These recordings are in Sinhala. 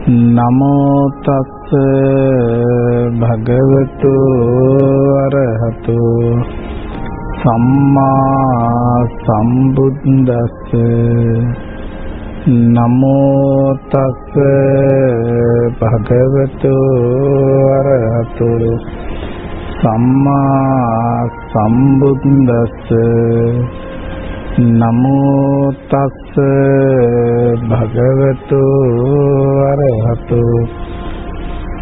නමෝ තස්ස භගවතු අරහතු සම්මා සම්බුද්දස්ස නමෝ තස්ස භගවතු අරහතු සම්මා සම්බුද්දස්ස නමෝ තස්ස භගවතු අරහතු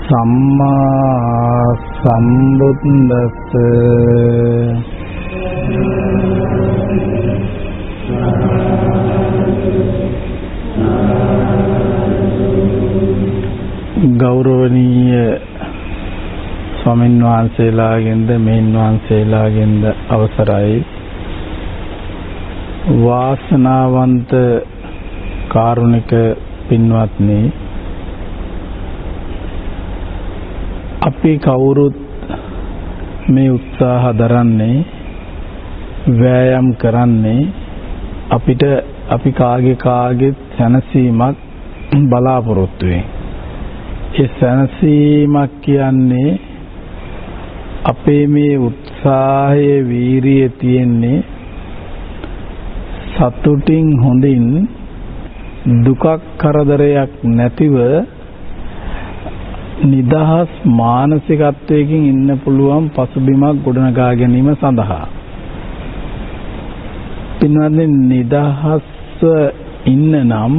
සම්මා සම්බුද්දස්ස ගෞරවනීය ස්වාමීන් වහන්සේලාගෙන්ද මෙහෙන් වහන්සේලාගෙන්ද අවසරයි. වාසනාවන්ත කාරුණික පින්වත්නි, අපි කවුරුත් මේ උත්සාහ දරන්නේ වෑයම් කරන්නේ අපි කාගේ සැනසීමක් බලාපොරොත්තු වෙන. ඒ සැනසීමක් කියන්නේ අපේ මේ උත්සාහයේ වීරිය තියෙන්නේ සතුටින් හොඳින් දුකක් කරදරයක් නැතිව නිදහස් මානසිකත්වයකින් ඉන්න පුළුවන් පසුබිමක් ගොඩනගා ගැනීම සඳහා. පින්වත්නි, නිදහස්ව ඉන්න නම්,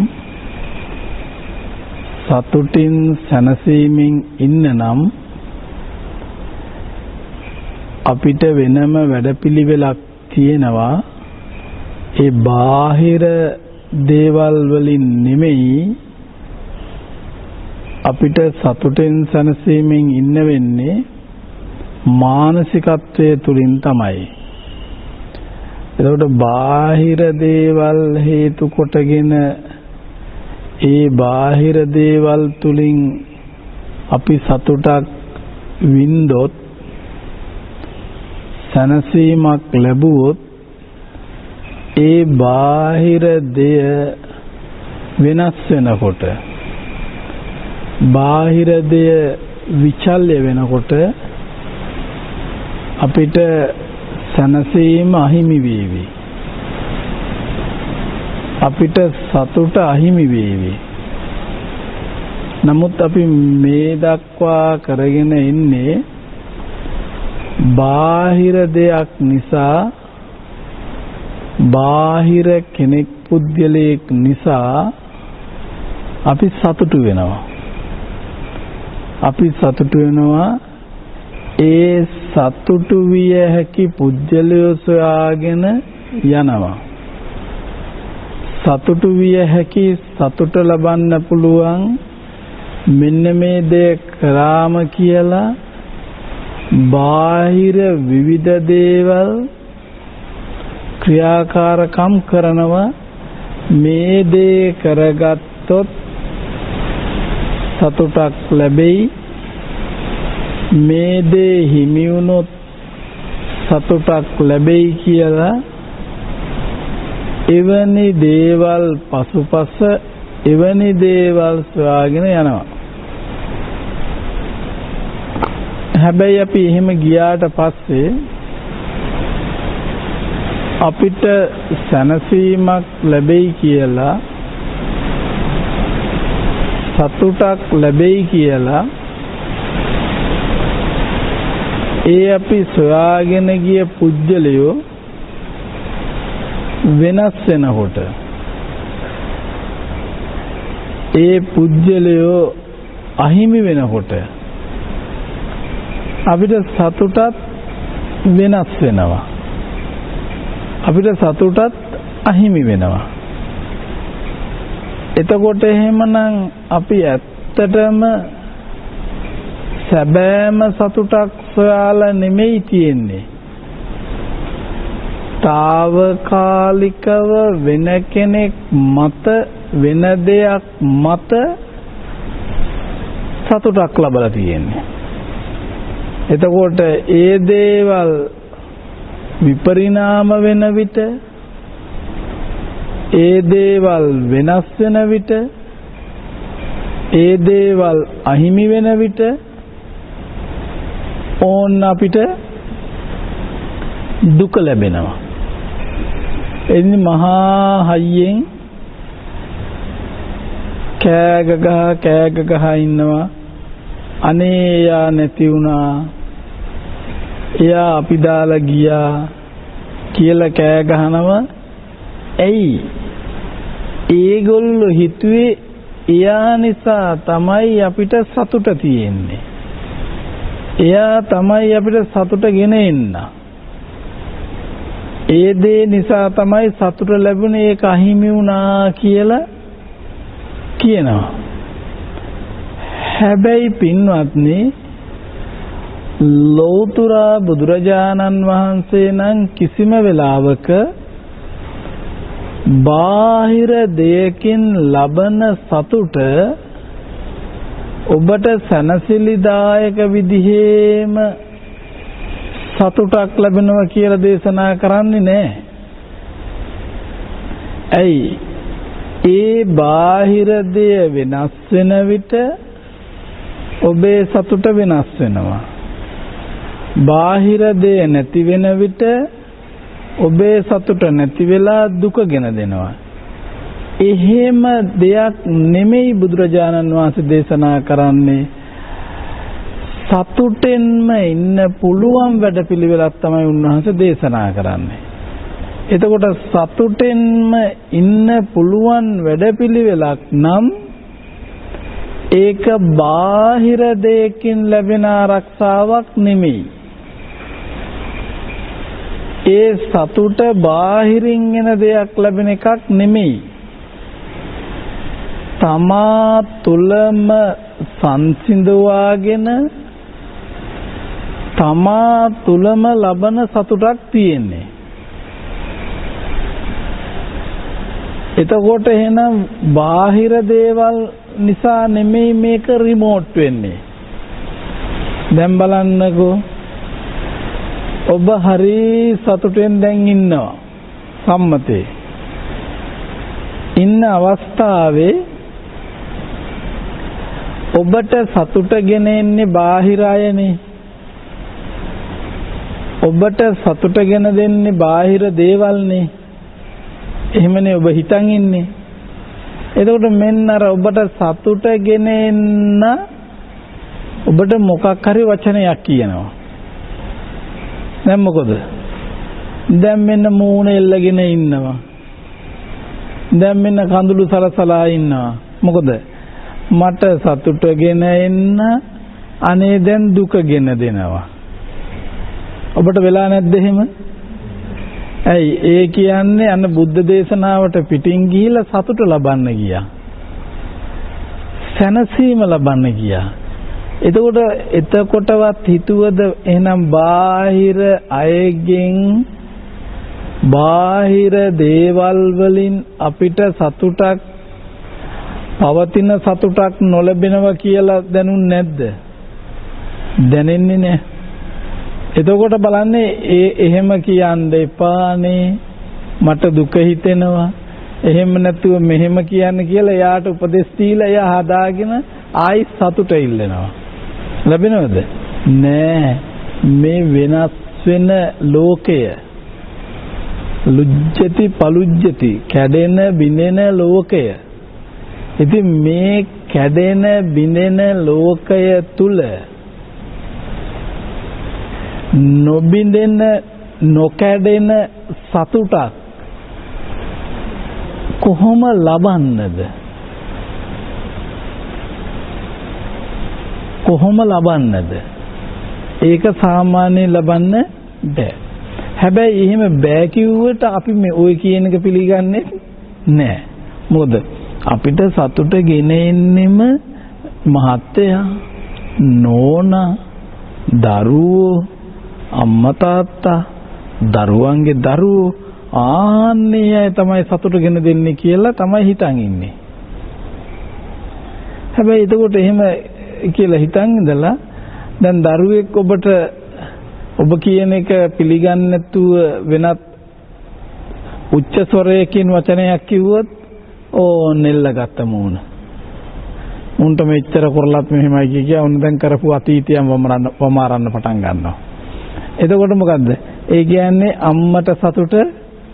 සතුටින් සැනසීමෙන් ඉන්න නම් අපිට වෙනම වැඩපිළිවෙලක් තියෙනවා. ඒ බාහිර දේවල් වලින් නෙමෙයි අපිට සතුටෙන් සැනසීමෙන් ඉන්න වෙන්නේ, මානසිකත්වයේ තුලින් තමයි. එතකොට බාහිර දේවල් හේතු කොටගෙන ඒ බාහිර දේවල් තුලින් අපි සතුටක් වින්දොත්, සැනසීමක් ලැබුවොත්, ඒ බාහිර දෙය වෙනස් වෙනකොට, බාහිර දෙය විචල්්‍ය වෙනකොට අපිට සැනසීම අහිමි වේවි. අපිට සතුට අහිමි වේවි. නමුත් අපි මේ දක්වා කරගෙන ඉන්නේ බාහිර දෙයක් නිසා, බාහිර කෙනෙක් පුද්ගලයෙක් නිසා අපි සතුටු වෙනවා. අපි සතුටු වෙනවා ඒ සතුටු විය හැකි පුද්ගලයෝ සොයාගෙන යනවා. සතුටු විය හැකි, සතුට ලබන්න පුළුවන් මෙන්න මේ දේ කරාම කියලා බාහිර විවිධ දේවල් ක්‍රියාකාරකම් කරනවා. මේ දේ කරගත්තොත් සතුටක් ලැබෙයි, මේ දේ හිමි වුණොත් සතුටක් ලැබෙයි කියලා එවැනි දේවල් පසුපස එවැනි දේවල් සොයාගෙන යනවා. හැබැයි අපි එහෙම ගියාට පස්සේ අපිට සැනසීමක් ලැබෙයි කියලා, සතුටක් ලැබෙයි කියලා ඒ අපි සොයාගෙන ගිය පුජ්‍යලයෝ වෙනස් වෙනකොට, ඒ පුජ්‍යලයෝ අහිමි වෙනකොට අපිට සතුටත් වෙනස් වෙනවා. අපිට සතුටත් අහිමි වෙනවා. එතකොට එහෙමනම් අපි ඇත්තටම සැබෑම සතුටක් සොයාලා නෙමෙයි තියෙන්නේ. తాවකාලිකව වෙන කෙනෙක් මත, වෙන දෙයක් මත සතුටක් ලබලා තියෙන්නේ. එතකොට ඒ දේවල් විපරිණාම වෙන විට, ඒ දේවල් වෙනස් වෙන විට ඒ දේවල් අහිමි වෙන විට ඕන්න අපිට දුක ලැබෙනවා. එනි මහා හයියෙන් කෑග ගහ ඉන්නවා. අනේ යා නැති වුණා. එයා අපි දාලා ගියා කියලා කෑ ගහනවා. ඇයි? ඒගොල්ලෝ හිතුවේ එයා නිසා තමයි අපිට සතුට තියෙන්නේ. එයා තමයි අපිට සතුට ගෙන එන්න. ඒ දේ නිසා තමයි සතුට ලැබුණේ, ඒක අහිමි වුණා කියලා කියනවා. හැබැයි පින්වත්නි, ලෞතර බුදුරජාණන් වහන්සේ නම් කිසිම වෙලාවක බාහිර දෙයකින් ලබන සතුට ඔබට සනසිලිදායක විදිහේම සතුටක් ලැබෙනවා කියලා දේශනා කරන්නේ නැහැ. ඇයි? ඒ බාහිර දෙය වෙනස් වෙන විට ඔබේ සතුට වෙනස් වෙනවා. බාහිර දෙය නැති වෙන විට ඔබේ සතුට නැති වෙලා දුක ගෙන දෙනවා. එහෙම දෙයක් නෙමෙයි බුදුරජාණන් වහන්සේ දේශනා කරන්නේ. සතුටෙන්ම ඉන්න පුළුවන් වැඩපිළිවෙලක් තමයි උන්වහන්සේ දේශනා කරන්නේ. එතකොට සතුටෙන්ම ඉන්න පුළුවන් වැඩපිළිවෙලක් නම් ඒක බාහිර දෙයකින් ලැබෙන ආරක්ෂාවක් නෙමෙයි. ඒ සතුට බාහිරින් එන දෙයක් ලැබෙන එකක් නෙමෙයි. තමා තුළම සංසිඳවාගෙන තමා තුළම ලබන සතුටක් තියෙන්නේ. එතකොට එහෙනම් බාහිර දේවල් නිසා නෙමෙයි මේක රිමෝට් වෙන්නේ. දැන් බලන්නකෝ, ඔබ හරි සතුටෙන් දැන් ඉන්නවා සම්මතේ. ඉන්න අවස්ථාවේ ඔබට සතුට ගෙන එන්නේ බාහිර අයනේ. ඔබට සතුට ගෙන දෙන්නේ බාහිර දේවල්නේ. එහෙමනේ ඔබ හිතන් ඉන්නේ. එතකොට මෙන්න අර ඔබට සතුට ගෙන එන්න ඔබට මොකක් හරි වචනයක් කියනවා. දැන් මොකද? දැන් මෙන්න මූණ එල්ලගෙන ඉන්නවා. දැන් මෙන්න කඳුළු සලසලා ඉන්නවා. මොකද? මට සතුට ගෙන එන්න අනේ දැන් දුක ගෙන දෙනවා. ඔබට වෙලා නැද්ද එහෙම? ඇයි ඒ කියන්නේ අන්න බුද්ධ දේශනාවට පිටින් ගිහිලා සතුට ලබන්න ගියා. සැනසීම ලබන්න ගියා. එතකොටවත් හිතුවද එහෙනම් බාහිර අයගෙන් බාහිර දේවල් වලින් අපිට සතුටක් පවතින සතුටක් නොලැබෙනවා කියලා දැනුන්නේ නැද්ද? දැනෙන්නේ නැහැ. එතකොට බලන්නේ එහෙම කියන්න එපානේ, මට දුක හිතෙනවා, එහෙම නැතුව මෙහෙම කියන්න කියලා එයාට උපදෙස් දීලා එයා හදාගෙන ආයි සතුට ඉල්ලනවා. ලැබෙනවද? නෑ. මේ වෙනස් වෙන ලෝකය, ලුජ්ජති පලුජ්ජති, කැඩෙන බිඳෙන ලෝකය. ඉතින් මේ කැඩෙන බිඳෙන ලෝකය තුල නොබිඳෙන නොකැඩෙන සතුටක් කොහොම ලබන්නද? කොහොම ලබන්නද? ඒක සාමාන්‍යයෙන් ලබන්න බෑ. හැබැයි එහෙම බෑ කිව්වට අපි මේ ඔය කියන එක පිළිගන්නේ නෑ. මොකද අපිට සතුට ගෙන එන්නෙම මහත්තයා, නෝනා, දරුවෝ, අම්මා තාත්තා, දරුවන්ගේ දරුවෝ, ආන්නේ අය තමයි සතුට ගෙන දෙන්නේ කියලා තමයි හිතන් ඉන්නේ. හැබැයි එතකොට එහෙම කියලා හිතන් ඉඳලා දැන් දරුවෙක් ඔබට ඔබ කියන එක පිළිගන්නේ නැතුව වෙනත් උච්ච ස්වරයකින් වචනයක් කිව්වොත් ඕ නෙල්ලගත්ත මූණ. උන්ට මෙච්චර කරලත් මෙහෙමයි කිය උන් දැන් කරපු අතීතයම වමාරන්න පටන් ගන්නවා. එතකොට මොකද්ද? ඒ කියන්නේ අම්මට සතුට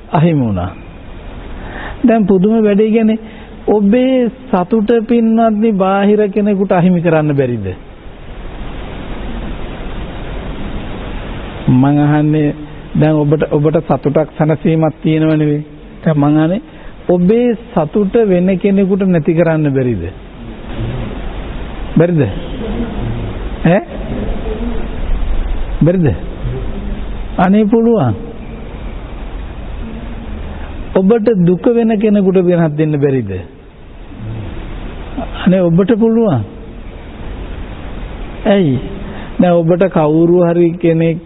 අහිමි වුණා. දැන් පුදුම වැඩේ කියන්නේ ඔබේ සතුට පින්වත්නි බාහිර කෙනෙකුට අහිමි කරන්න බැරිද? මම අහන්නේ දැන් ඔබට සතුටක් සැනසීමක් තියෙනව නෙවෙයි. දැන් මම අහන්නේ ඔබේ සතුට වෙන කෙනෙකුට නැති කරන්න බැරිද? බැරිද? බැරිද? අනේ පුළුවන්. ඔබට දුක වෙන කෙනෙකුට වෙනත් දෙන්න බැරිද? අනේ ඔබට පුළුවන්. ඇයි? දැන් ඔබට කවුරු හරි කෙනෙක්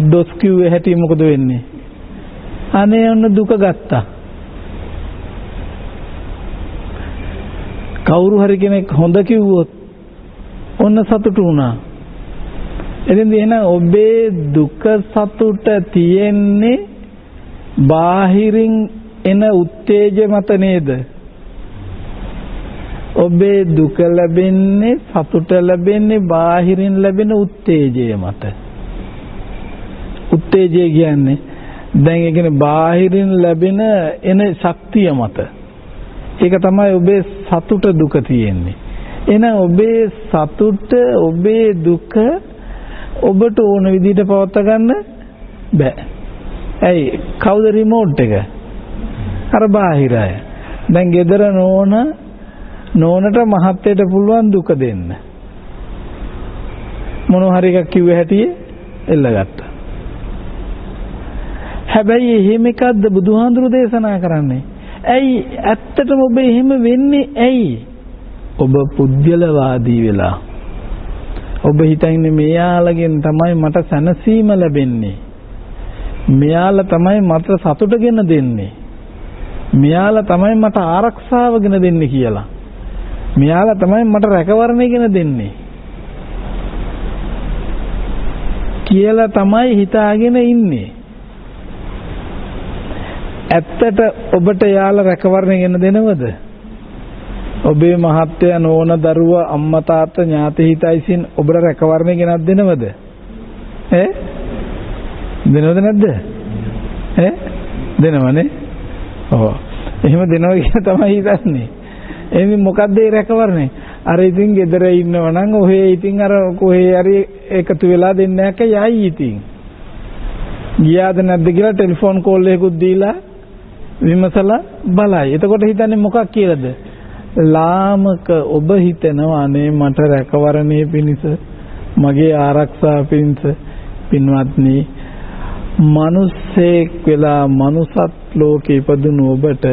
දොස් කිව්වේ හැටි මොකද වෙන්නේ? අනේ ඔන්න දුක ගත්තා. කවුරු හරි කෙනෙක් හොඳ කිව්වොත් ඔන්න සතුටු වුණා. එතෙන්දී එහෙනම් ඔබේ දුක සතුට තියෙන්නේ බාහිරින් එන උත්තේජ මත නේද? ඔබේ දුක ලැබෙන්නේ සතුට ලැබෙන්නේ බාහිරින් ලැබෙන උත්තේජය මත. උත්තේජය කියන්නේ දැන් ඒ කියන්නේ බාහිරින් ලැබෙන එන ශක්තිය මත. ඒක තමයි ඔබේ සතුට දුක තියෙන්නේ. එහෙනම් ඔබේ සතුට ඔබේ දුක ඔබට ඕන විදිහට පවත්වා ගන්න බෑ. ඇයි? කවුද රිමෝට් එක? අර බාහිර අය. දැන් ගෙදර නෝනට මහත්තයට පුළුවන් දුක දෙන්න. මොනවා හරි එකක් කිව්ව හැටි එල්ලගත්තා. හැබැයි එහෙම එකක්ද බුදුහාඳුරු දේශනා කරන්නේ? ඇයි ඇත්තටම ඔබ එහෙම වෙන්නේ ඇයි? ඔබ පුද්ගලවාදී වෙලා. ඔබ හිතන්නේ මෙයාලගෙන් තමයි මට සැනසීම ලැබෙන්නේ. මෙයාලා තමයි මට සතුටගෙන දෙන්නේ. මෙයාලා තමයි මට ආරක්ෂාවගෙන දෙන්නේ කියලා. මෙයාලා තමයි මට රැකවරණයගෙන දෙන්නේ. කියලා තමයි හිතාගෙන ඉන්නේ. ඇත්තට ඔබට යාලා රැකවරණයගෙන දෙනවද? ඔබේ මහත්තයා නෝන දරුවා අම්මා තාත්තා ඥාති හිතයිසින් ඔබට රැකවරණය ගෙනත් දෙනවද? දෙනවද නැද්ද? දෙනවනේ. ඔව්. එහෙම දෙනවා කියන තමයි හිතන්නේ. එහෙනම් මොකද්ද ඒ රැකවරණය? අර ඉතින් ගෙදර ඉන්නව නම් ඔහේ ඉතින් අර කොහේ හරි එකතු වෙලා දෙන්න හැක යයි ඉතින්. ගියාද නැද්ද කියලා ටෙලිෆෝන් කෝල් එකකුත් දීලා විමසලා බලයි. එතකොට හිතන්නේ මොකක් කියලාද? ලාමක ඔබ හිතනවා අනේ මට රැකවරණයේ පිණිස මගේ ආරක්ෂාව පිණිස පින්වත්නි මිනිස්සෙක් වෙලා මනුසත් ලෝකේ ඉපදුණු ඔබට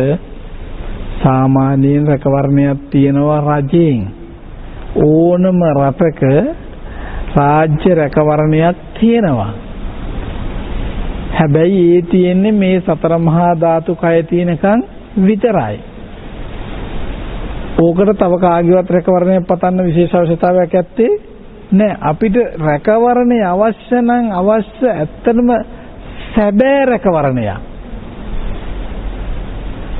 සාමාන්‍යයෙන් රැකවරණයක් තියෙනවා රජයෙන්. ඕනම රටක රාජ්‍ය රැකවරණයක් තියෙනවා. හැබැයි ඒ තියෙන්නේ මේ සතර මහා ධාතු කය තියෙනකන් විතරයි. ඕකට තව කාගේවත් රැකවරණයක් පතන්න විශේෂ අවශ්‍යතාවයක් ඇත්තේ නෑ. අපිට රැකවරණය අවශ්‍ය නම් අවශ්‍ය ඇත්තටම සැබෑ රැකවරණයක්.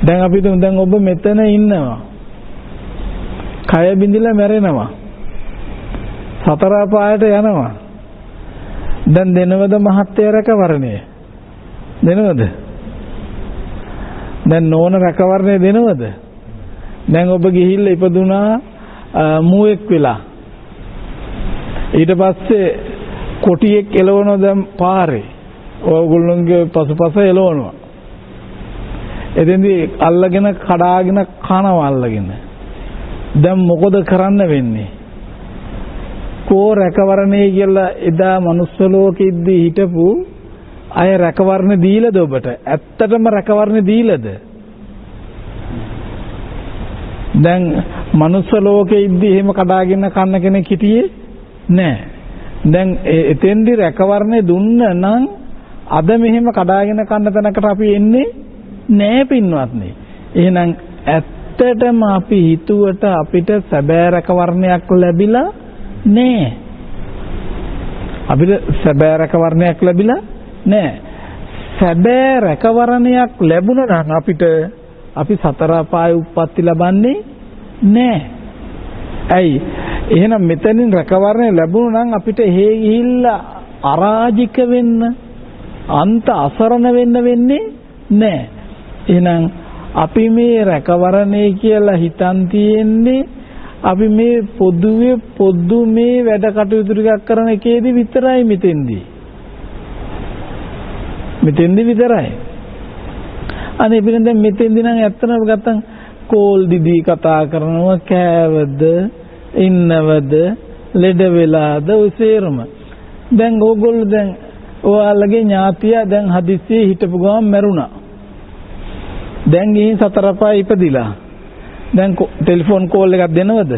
දැන් අපි දැන් ඔබ මෙතන ඉන්නවා. කය බිඳිලා මැරෙනවා. සතර පායට යනවා. දැන් දෙනවද මහත්ය රැකවරණය? දෙනවද? දැන් නෝන රැකවරණය දෙනවද? දැන් ඔබ ගිහිල්ලා ඉපදුනා මුවෙක් වෙලා. ඊට පස්සේ කොටියෙක් එලවනවා දැන් පාරේ. ඔයගොල්ලෝගේ පසුපස එලවනවා. එතෙන්දී අල්ලගෙන කඩාගෙන කනවා අල්ලගෙන. දැන් මොකද කරන්න වෙන්නේ? කෝ රැකවරණේ කියලා එදා මනුස්ස ලෝකෙද්දී හිටපු අය රැකවරණ දීලාද ඔබට? ඇත්තටම රැකවරණ දීලාද? දැන් මනුස්ස ලෝකෙද්දී එහෙම කඩාගෙන කන්න කෙනෙක් හිටියේ නැහැ. දැන් එතෙන්දී රැකවරණ දුන්න නම් අද මෙහෙම කඩාගෙන කන්න තැනකට අපි එන්නේ නෑ පින්වත්නි. එහෙනම් ඇත්තටම අපි හිතුවට අපිට සැබෑ රැකවරණයක් ලැබිලා නෑ. අපිට සැබෑ රැකවරණයක් ලැබිලා නෑ. සැබෑ රැකවරණයක් ලැබුණා නම් අපිට අපි සතර අපාය උප්පත්ති ලබන්නේ නෑ. ඇයි එහෙනම් මෙතනින් රැකවරණය ලැබුණා නම් අපිට හේ ගිහිල්ලා අරාජික වෙන්න අන්ත අසරණ වෙන්න වෙන්නේ නැහැ. එහෙනම් අපි මේ රැකවරණය කියලා හිතන් තියෙන්නේ අපි මේ පොදු මේ වැඩ කටයුතු ටිකක් කරන එකේදී විතරයි මෙතෙන්දී විතරයි. අනේ පිටින් දැන් මෙතෙන්දී නම් ඇත්තම ගත්තන් කෝල් දිදී කතා කරනවා කෑවද ඉන්නවද ලෙඩ වෙලාද ඔය සේරම. දැන් ඕගොල්ලෝ දැන් ඔයාලගේ ඥාතියා දැන් හදිස්සියේ හිටපු ගමන් මැරුණා. දැන් ගිහින් සතර පාය ඉපදිලා. දැන් ටෙලිෆෝන් කෝල් එකක් දෙනවද?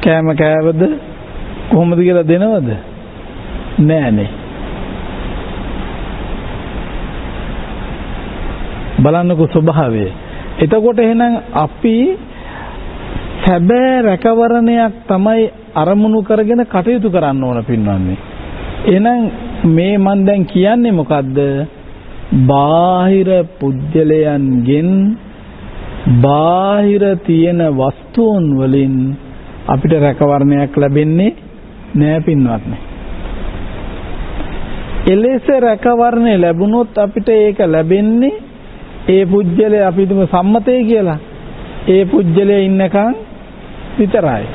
කෑම කෑවද? කොහොමද කියලා දෙනවද? නෑනේ. බලන්නකෝ ස්වභාවය. එතකොට එහෙනම් අපි සැබෑ රැකවරණයක් තමයි අරමුණු කරගෙන කටයුතු කරන්න ඕන පින්වත්නි. එහෙනම් මේ මන් දැන් කියන්නේ මොකද්ද? බාහිර පුජ්‍යලයන්ගෙන් බාහිර තියෙන වස්තුන් වලින් අපිට රැකවරණයක් ලැබෙන්නේ නෑ පින්වත්නි. එලෙස රැකවරණය ලැබුණොත් අපිට ඒක ලැබෙන්නේ ඒ පුජ්‍යලය අපි හිතමු සම්මතය කියලා. ඒ පුජ්‍යලයේ ඉන්නකන් විතරයි.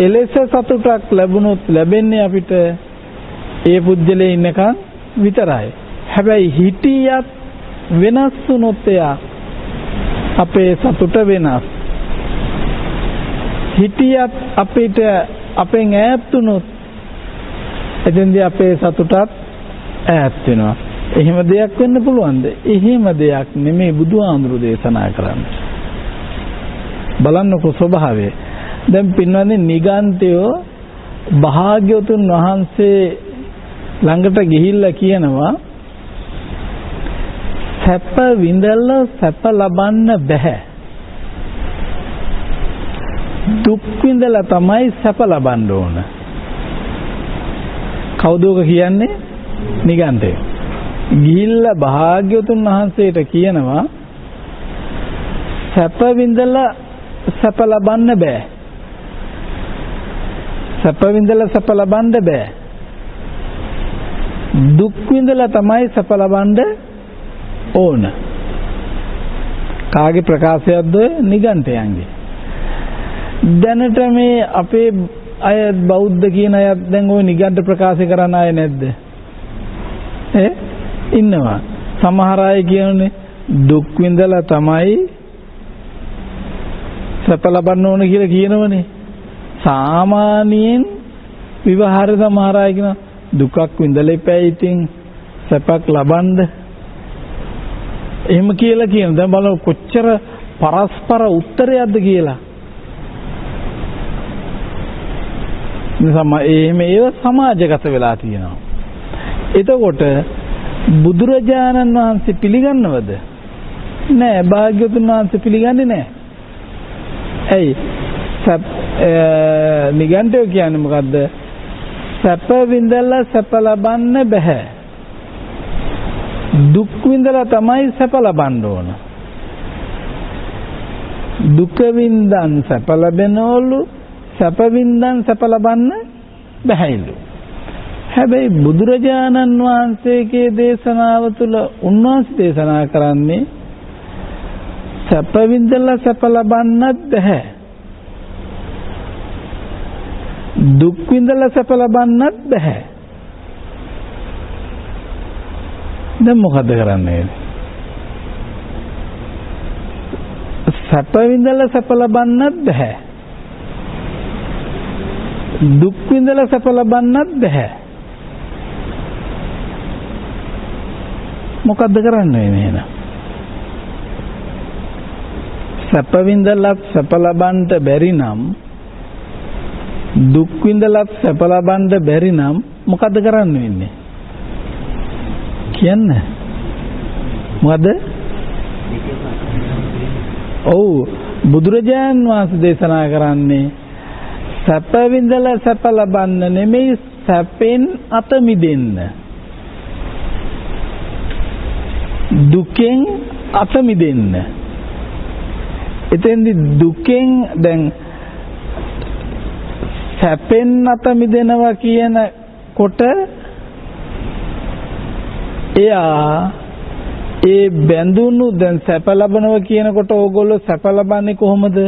එලෙස සතුටක් ලැබුණොත් ලැබෙන්නේ අපිට ඒ පුජ්‍යලයේ ඉන්නකන් විතරයි. හැබැයි හිටියත් වෙනස් වුණොත් එයා අපේ සතුට වෙනස්. හිටියත් අපිට අපෙන් ඈත් වුණොත් එතෙන්දී අපේ සතුටත් ඈත් වෙනවා. එහෙම දෙයක් වෙන්න පුළුවන්ද? එහෙම දෙයක් නෙමෙයි බුදුහාමුදුරු දේශනා කරන්නේ. බලන්නකො ස්වභාවය. දැන් පින්වත්නි නිගන්ඨයෝ භාග්‍යවතුන් වහන්සේ ළඟට ගිහිල්ලා කියනවා සැප විඳලා සැප ලබන්න බෑ. දුක් විඳලා තමයි සැප ලබන්න ඕන. කවුද ඔක කියන්නේ? නිගන්ඨයෝ. ගිහිල්ලා භාග්‍යවතුන් වහන්සේට කියනවා සැප විඳලා සැප ලබන්න බෑ. සැප විඳලා සැප ලබන්න බෑ. දුක් විඳලා තමයි සැප ලබන්න ඕන. කාගේ ප්‍රකාශයක්ද? නිගන්ඨයන්ගේ. දැනට මේ අපේ අය බෞද්ධ කියන අය දැන් ওই නිගන්ඨ ප්‍රකාශ කරන අය නැද්ද? ඉන්නවා. සමහර අය කියන්නේ දුක් විඳලා තමයි සැප ලබන්න ඕන කියලා කියනවනේ. සාමාන්‍යයෙන් විවහාර සමහර අය කියන දුකක් විඳලා ඉපැයි ඉතින් සැපක් ලබන්න. එහෙම කියලා කියන. දැන් බලන්න කොච්චර පරස්පර උත්තරයක්ද කියලා. එහෙම ඒව සමාජගත වෙලා තියෙනවා. එතකොට බුදුරජාණන් වහන්සේ පිළිගන්නවද? නෑ. භාග්‍යවතුන් වහන්සේ පිළිගන්නේ නෑ. ඇයි? නිගන්ඨයෝ කියන්නේ මොකද්ද? සැප විඳලා සැප ලබන්න බෑ. දුක් විඳලා තමයි සැප ලබන්න ඕන. දුක විඳන් සැප ලැබෙනවලු, සැප විඳන් සැප ලබන්න බෑලු. හැබැයි බුදුරජාණන් වහන්සේගේ දේශනාව තුළ උන්වහන්සේ දේශනා කරන්නේ සැප විඳලා සැප ලබන්නත් බෑ. දුක් විඳලා සැප ලබන්නත් බෑ. දැන් මොකද කරන්නේ? සැප විඳලා සැප ලබන්නත් බෑ. දුක් විඳලා සැප ලබන්නත් බෑ. මොකද්ද කරන්නේ එහෙනම්? සැප විඳලත් සැප ලබන්න බැරි නම්, දුක් විඳලත් සැප ලබන්න බැරි නම් මොකද්ද කරන්න වෙන්නේ? කියන්න. මොකද? ඔව්, බුදුරජාන් වහන්සේ දේශනා කරන්නේ සැප විඳලා සැප ලබන්න නෙමෙයි, සැපෙන් අත මිදෙන්න. දුකෙන් අත මිදෙන්න. එතෙන්දි දුකෙන් දැන් සැපෙන් අත මිදෙනවා කියනකොට එයා ඒ බැඳුණු දැන් සැප ලබනවා කියනකොට ඕගොල්ලෝ සැප ලබන්නේ කොහොමද?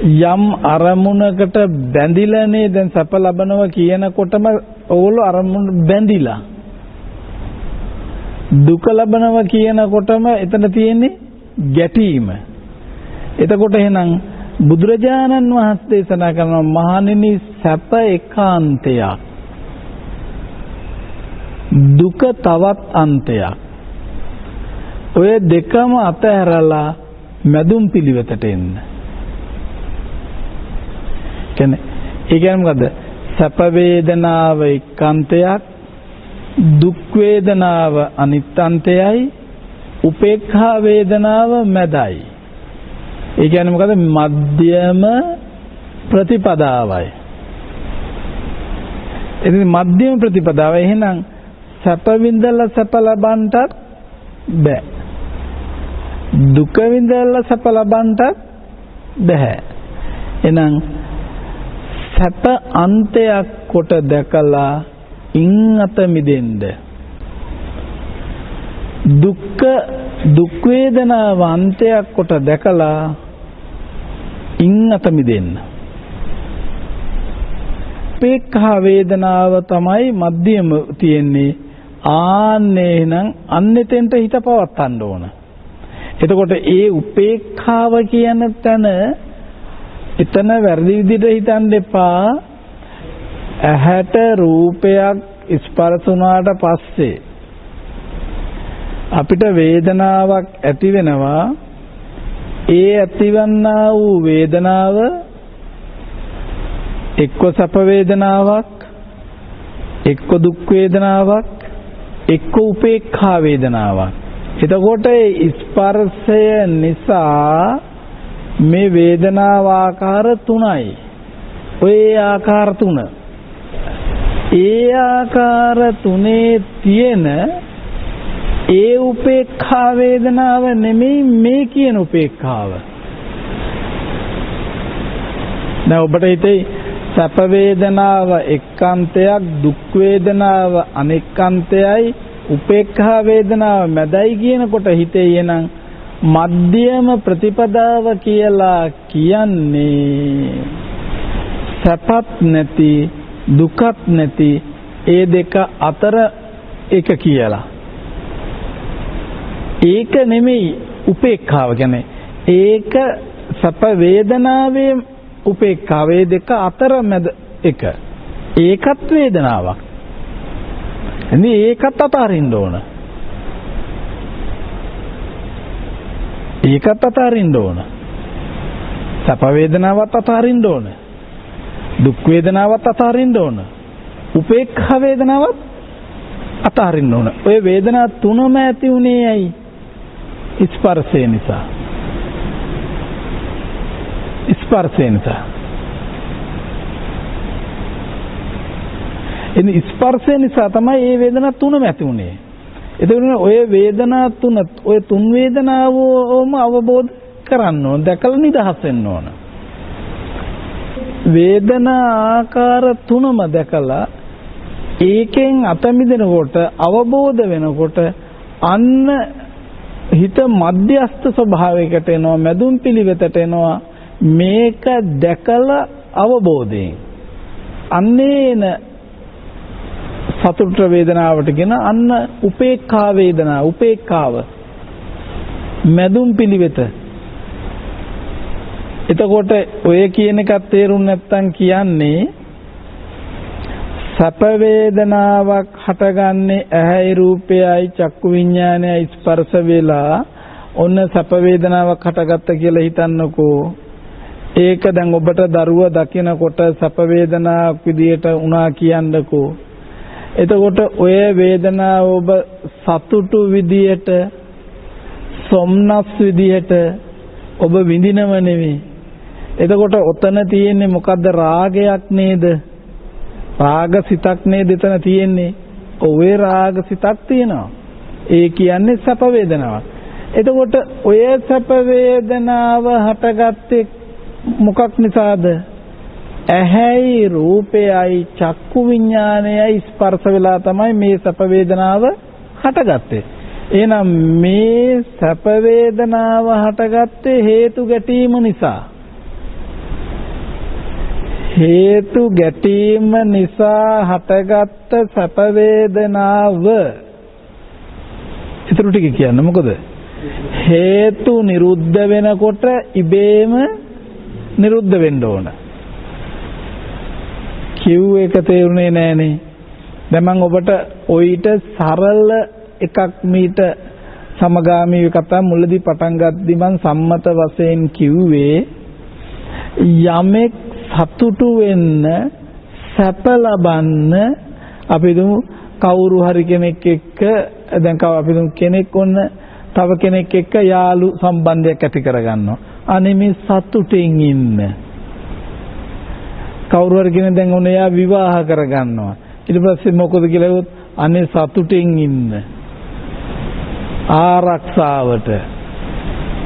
යම් අරමුණකට බැඳිලානේ. දැන් සැප ලබනවා කියනකොටම ඕගොල්ලෝ අරමුණ බැඳිලා. දුක ලබනවා කියනකොටම එතන තියෙන්නේ ගැටීම. එතකොට එහෙනම් බුදුරජාණන් වහන්සේ දේශනා කරනවා මහණෙනි සැප ඒකාන්තයක්, දුක තවත් අන්තයක්. ඔය දෙකම අතහැරලා මැදුම් පිළිවෙතට එන්න. ඒ කියන්නේ මොකද? සැප වේදනාව එකාන්තයක්, දුක් වේදනාව අනිත්‍යන්තයයි, උපේක්ඛා වේදනාව මැදයි. ඒ කියන්නේ මොකද? මධ්‍යම ප්‍රතිපදාවයි. ඉතින් මධ්‍යම ප්‍රතිපදාව එහෙනම් සැප විඳලා සැප ලබන්නත් බෑ. දුක විඳලා සැප ලබන්නත් බෑ. එහෙනම් සැප අන්තයක් කොට දැකලා ඉන් අත මිදෙන්න. දුක් වේදනාව අන්තයක් කොට දැකලා ඉන් අත මිදෙන්න. උපේක්ඛා වේදනාව තමයි මධ්‍යම තියෙන්නේ. ආන්නේ නම් අන්නෙතෙන්ට හිත පවත්තන්න ඕන. එතකොට ඒ උපේක්ඛාව කියන තැන එතන වැරදි විදිහට හිතන්න එපා. ඇහැට රූපයක් ස්පර්ශ වුණාට පස්සේ අපිට වේදනාවක් ඇති වෙනවා. ඒ ඇතිවන්නා වූ වේදනාව එක්ක සැප වේදනාවක්, එක්ක දුක් වේදනාවක්, එක්ක උපේක්ඛා වේදනාවක්. එතකොට ස්පර්ශය නිසා මේ වේදනාව ආකාර තුනයි. ඔය ආකාර තුන. ඒ ආකාර තුනේ තියෙන ඒ උපේක්ඛා වේදනාව නෙමෙයි මේ කියන උපේක්ඛාව. දැන් ඔබට හිතේ සැප වේදනාව එක්කාන්තයක්, දුක් වේදනාව අනෙක්කාන්තයයි, උපේක්ඛා වේදනාව මැදයි කියනකොට හිතේ එනං මධ්‍යම ප්‍රතිපදාව කියලා කියන්නේ සැපත් නැති දුකත් නැති ඒ දෙක අතර එක කියලා. ඒක නෙමෙයි උපේක්ඛාව කියන්නේ. ඒක සැප වේදනාවේ උපේක්ඛාවේ දෙක අතර මැද එක. ඒකත් වේදනාවක්. එනි ඒකත් අතහරින්න ඕන. ඒකත් අතහරින්න ඕන. සැප වේදනාවත් අතහරින්න ඕන. දුක් වේදනාවත් අතහරින්න ඕන. උපේක්ඛා වේදනාවත් අතහරින්න ඕන. ඔය වේදනා තුනම ඇති උනේ ඇයි? ස්පර්ශය නිසා. ස්පර්ශය නිසා. එනි ස්පර්ශය නිසා තමයි මේ වේදනා තුනම ඇති උනේ. එතකොට ඔය වේදනා තුන, ඔය තුන් වේදනාවම අවබෝධ කරන්න ඕන, දැකලා නිදහස් වෙන්න ඕන. වේදනා ආකාර තුනම දැකලා ඒකෙන් අත මිදෙනකොට, අවබෝධ වෙනකොට අන්න හිත මධ්‍යස්ථ ස්වභාවයකට එනවා, මැදුම් පිළිවෙතට එනවා. මේක දැකලා අවබෝධයෙන් අන්නේන සතුට වේදනාවට කියන අන්න උපේක්ඛා වේදනා, උපේක්ඛාව මැදුම් පිළිවෙත. එතකොට ඔය කියන එකත් තේරුම් නැත්තම් කියන්නේ සැප වේදනාවක් හටගන්නේ ඇහැයි රූපයයි චක්කු විඥානයයි ස්පර්ශ වෙලා ඔන්න සැප වේදනාවක් හටගත්ත කියලා හිතන්නකෝ. ඒක දැන් ඔබට දරුව දකිනකොට සැප වේදනාවක් විදියට උනා කියන්නකෝ. එතකොට ඔය වේදනාව ඔබ සතුටු විදියට, සොම්නස් විදියට ඔබ විඳිනව නෙවෙයි. එතකොට ඔතන තියෙන්නේ මොකද්ද? රාගයක් නේද? රාග සිතක් නේද එතන තියෙන්නේ? ඔය රාග සිතක් තියෙනවා. ඒ කියන්නේ සැප වේදනාවක්. එතකොට ඔය සැප වේදනාව හටගත්තේ මොකක් නිසාද? ඇහැයි රූපයයි චක්කු විඥානයයි ස්පර්ශ වෙලා තමයි මේ සැප වේදනාව හටගත්තේ. එහෙනම් මේ සැප වේදනාව හටගත්තේ හේතු ගැටීම නිසා. හේතු ගැටීම නිසා හටගත්ත සැප වේදනාව. ඊටු ටික කියන්න මොකද? හේතු නිරුද්ධ වෙනකොට ඉබේම නිරුද්ධ වෙන්න ඕන. කිව් එක තේරුනේ නෑනේ. දැන් මම ඔබට ඔయిత සරල එකක් මීට සමගාමීව කතා මුලදී පටන් ගද්දි මම සම්මත වශයෙන් කිව්වේ යමෙක් සතුටු වෙන්න සැප ලබන්න අපි දුමු කවුරු හරි කෙනෙක් එක්ක දැන් අපි දුමු කෙනෙක් ඔන්න තව කෙනෙක් එක්ක යාළු සම්බන්ධයක් ඇති කරගන්නවා. අනේ මේ සතුටින් ඉන්න. කවුරු හරි කෙනෙක් දැන් ඔන්න එයා විවාහ කරගන්නවා. ඊට පස්සේ මොකද කියලා කිව්වොත් අනේ සතුටින් ඉන්න. ආරක්ෂාවට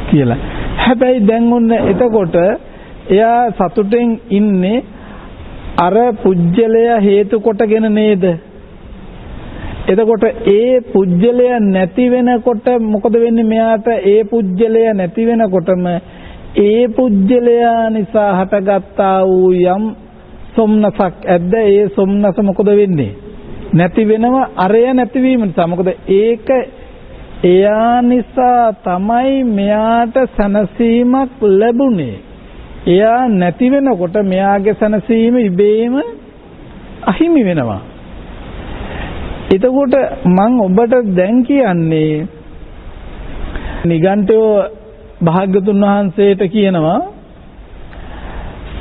කියලා. හැබැයි දැන් ඔන්න එතකොට එයා සතුටෙන් ඉන්නේ අර පුජ්‍යලය හේතු කොටගෙන නේද? එතකොට ඒ පුජ්‍යලය නැති වෙනකොට මොකද වෙන්නේ? මෙයාට ඒ පුජ්‍යලය නැති වෙනකොටම ඒ පුජ්‍යලය නිසා හටගත්තා වූ යම් සොම්නසක් ඇද්ද? ඒ සොම්නස මොකද වෙන්නේ? නැති වෙනවා. අරය නැතිවීම නිසා. මොකද ඒක එයා නිසා තමයි මෙයාට සනසීමක් ලැබුණේ. එයා නැති වෙනකොට මෙයාගේ සනසීම ඉබේම අහිමි වෙනවා. එතකොට මම ඔබට දැන් කියන්නේ නිගණ්ඨයෝ භාග්‍යතුන් වහන්සේට කියනවා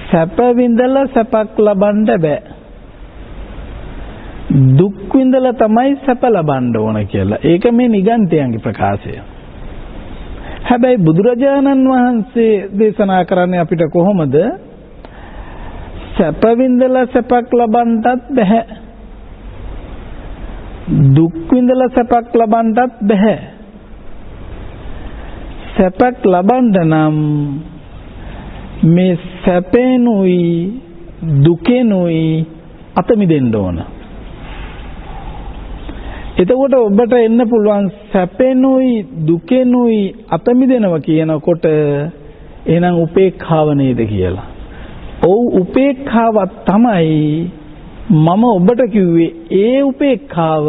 සැප විඳලා සැපක් ලබන්න බෑ. දුක් විඳලා තමයි සැප ලබන්න ඕන කියලා. ඒක මේ නිගණ්ඨයන්ගේ ප්‍රකාශය. හැබැයි බුදුරජාණන් වහන්සේ දේශනා කරන්නේ අපිට කොහොමද? සැප විඳලා සැපක් ලබන්නත් බෑ. දුක් විඳලා සැපක් ලබන්නත් බෑ. සැපක් ලබන්න නම් මේ සැපෙනුයි දුකෙනුයි අත මිදෙන්න ඕන. එතකොට ඔබට එන්න පුළුවන් සැපෙනුයි දුකෙනුයි අත මිදෙනවා කියනකොට එහෙනම් උපේක්ඛාව නේද කියලා. ඔව් උපේක්ඛාවක් තමයි මම ඔබට කිව්වේ. ඒ උපේක්ඛාව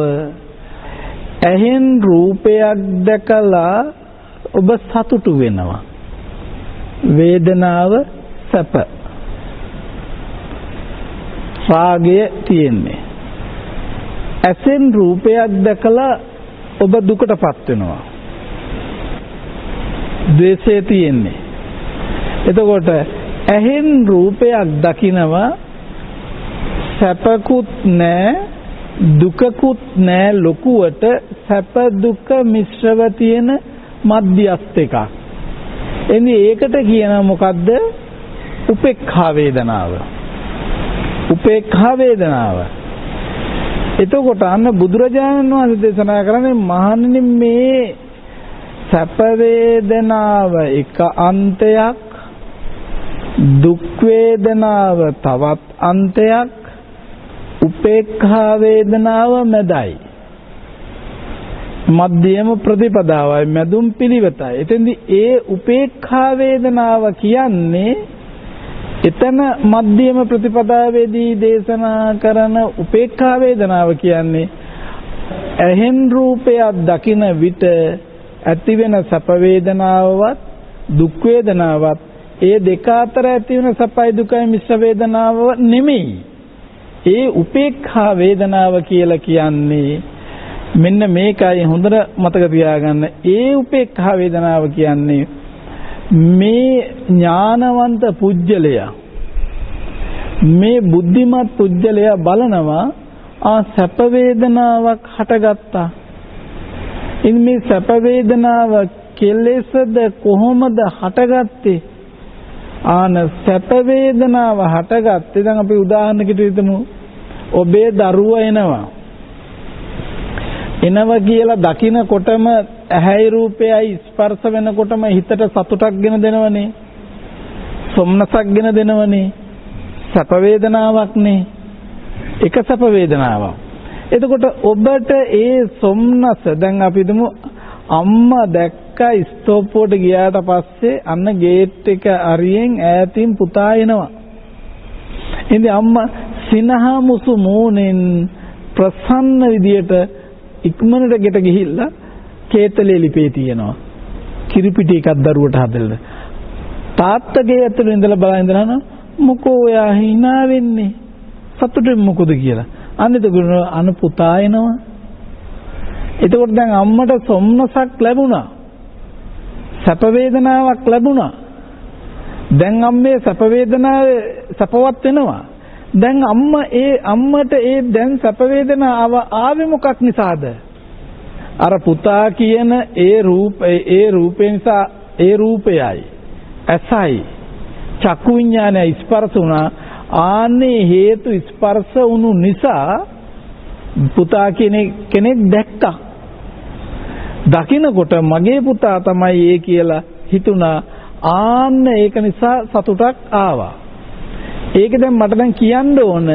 ඇහෙන් රූපයක් දැකලා ඔබ සතුටු වෙනවා. වේදනාව සැප. රාගය තියෙන්නේ. ඇසෙන් රූපයක් දැකලා ඔබ දුකටපත් වෙනවා. ද්වේෂය තියෙන්නේ. එතකොට ඇහෙන් රූපයක් දකිනවා සැපකුත් නැහැ දුකකුත් නැහැ ලොකුවට සැප දුක මිශ්‍රව තියෙන මධ්‍යස්ථ එකක්. එන්නේ ඒකට කියනවා මොකද්ද? උපේක්ඛා වේදනාව. උපේක්ඛා වේදනාව. එතකොට අන්න බුදුරජාණන් වහන්සේ දේශනා කරන්නේ මහණෙනි මේ සැප වේදනාව එක අන්තයක් දුක් වේදනාව තවත් අන්තයක් උපේක්ඛා වේදනාව මැදයි මධ්‍යම ප්‍රතිපදාවයි මැදුම් පිළිවෙතයි. එතෙන්දී ඒ උපේක්ඛා වේදනාව කියන්නේ එතන මධ්‍යම ප්‍රතිපදාවේදී දේශනා කරන උපේක්ඛා වේදනාව කියන්නේ ඇහෙන් රූපයක් දකින විට ඇති වෙන සැප වේදනාවවත් දුක් වේදනාවත් ඒ දෙක අතර ඇති වෙන සැපයි දුකයි මිශ්‍ර වේදනාව නෙමෙයි. ඒ උපේක්ඛා වේදනාව කියලා කියන්නේ මෙන්න මේකයි හොඳට මතක තියාගන්න. ඒ උපේක්ඛා වේදනාව කියන්නේ මේ ඥානවන්ත පුජ්‍යලයා මේ බුද්ධිමත් පුජ්‍යලයා බලනවා සැප වේදනාවක් හටගත්තා. ඉතින් මේ සැප වේදනාව කෙලෙසද කොහොමද හටගත්තේ? සැප වේදනාව හටගත්තේ දැන් අපි උදාහරණයකට හිතමු ඔබේ දරුවා එනවා කියලා දකින්නකොටම ඇහැයි රූපයයි ස්පර්ශ වෙනකොටම හිතට සතුටක් ගෙන දෙනවනේ. සොම්නසක් ගෙන දෙනවනේ. සැප වේදනාවක් නේ. එක සැප වේදනාවක්. එතකොට ඔබට ඒ සොම්නස දැන් අපි හිතමු අම්මා දැක්කා ස්ටෝප්පුවට ගියාට පස්සේ අන්න ගේට් එක අරියෙන් ඈතින් පුතා එනවා. ඉතින් අම්මා සිනහා මුසු මූණෙන් ප්‍රසන්න විදියට ඉක්මනට ගෙට ගිහිල්ලා කේතලේ ලිපේ තියනවා. කිරිපිටි එකක් දරුවට හදලා. තාත්තගේ ඇතුළේ ඉඳලා බලන් ඉඳලා මොකෝ ඔයා hina වෙන්නේ? සතුටෙන් මොකද කියලා. අනිත් ගුණ අන පුතා එනවා. එතකොට දැන් අම්මට සොම්නසක් ලැබුණා. සැප වේදනාවක් ලැබුණා. දැන් අම්මේ සැප වේදනාවේ සැපවත් වෙනවා. දැන් අම්මට ඒ දැන් සැප වේදනාව ආවේ මොකක් නිසාද? අර පුතා කියන ඒ රූපේ නිසා ඒ රූපයයි ඇසයි චක්කු විඥානය ස්පර්ශ වුණා. ආන්නේ හේතු ස්පර්ශ වුණු නිසා පුතා කෙනෙක් දැක්කා. දකින්නකොට මගේ පුතා තමයි ඒ කියලා හිතුණා. ආන්න ඒක නිසා සතුටක් ආවා. ඒක දැන් මට දැන් කියන්න ඕන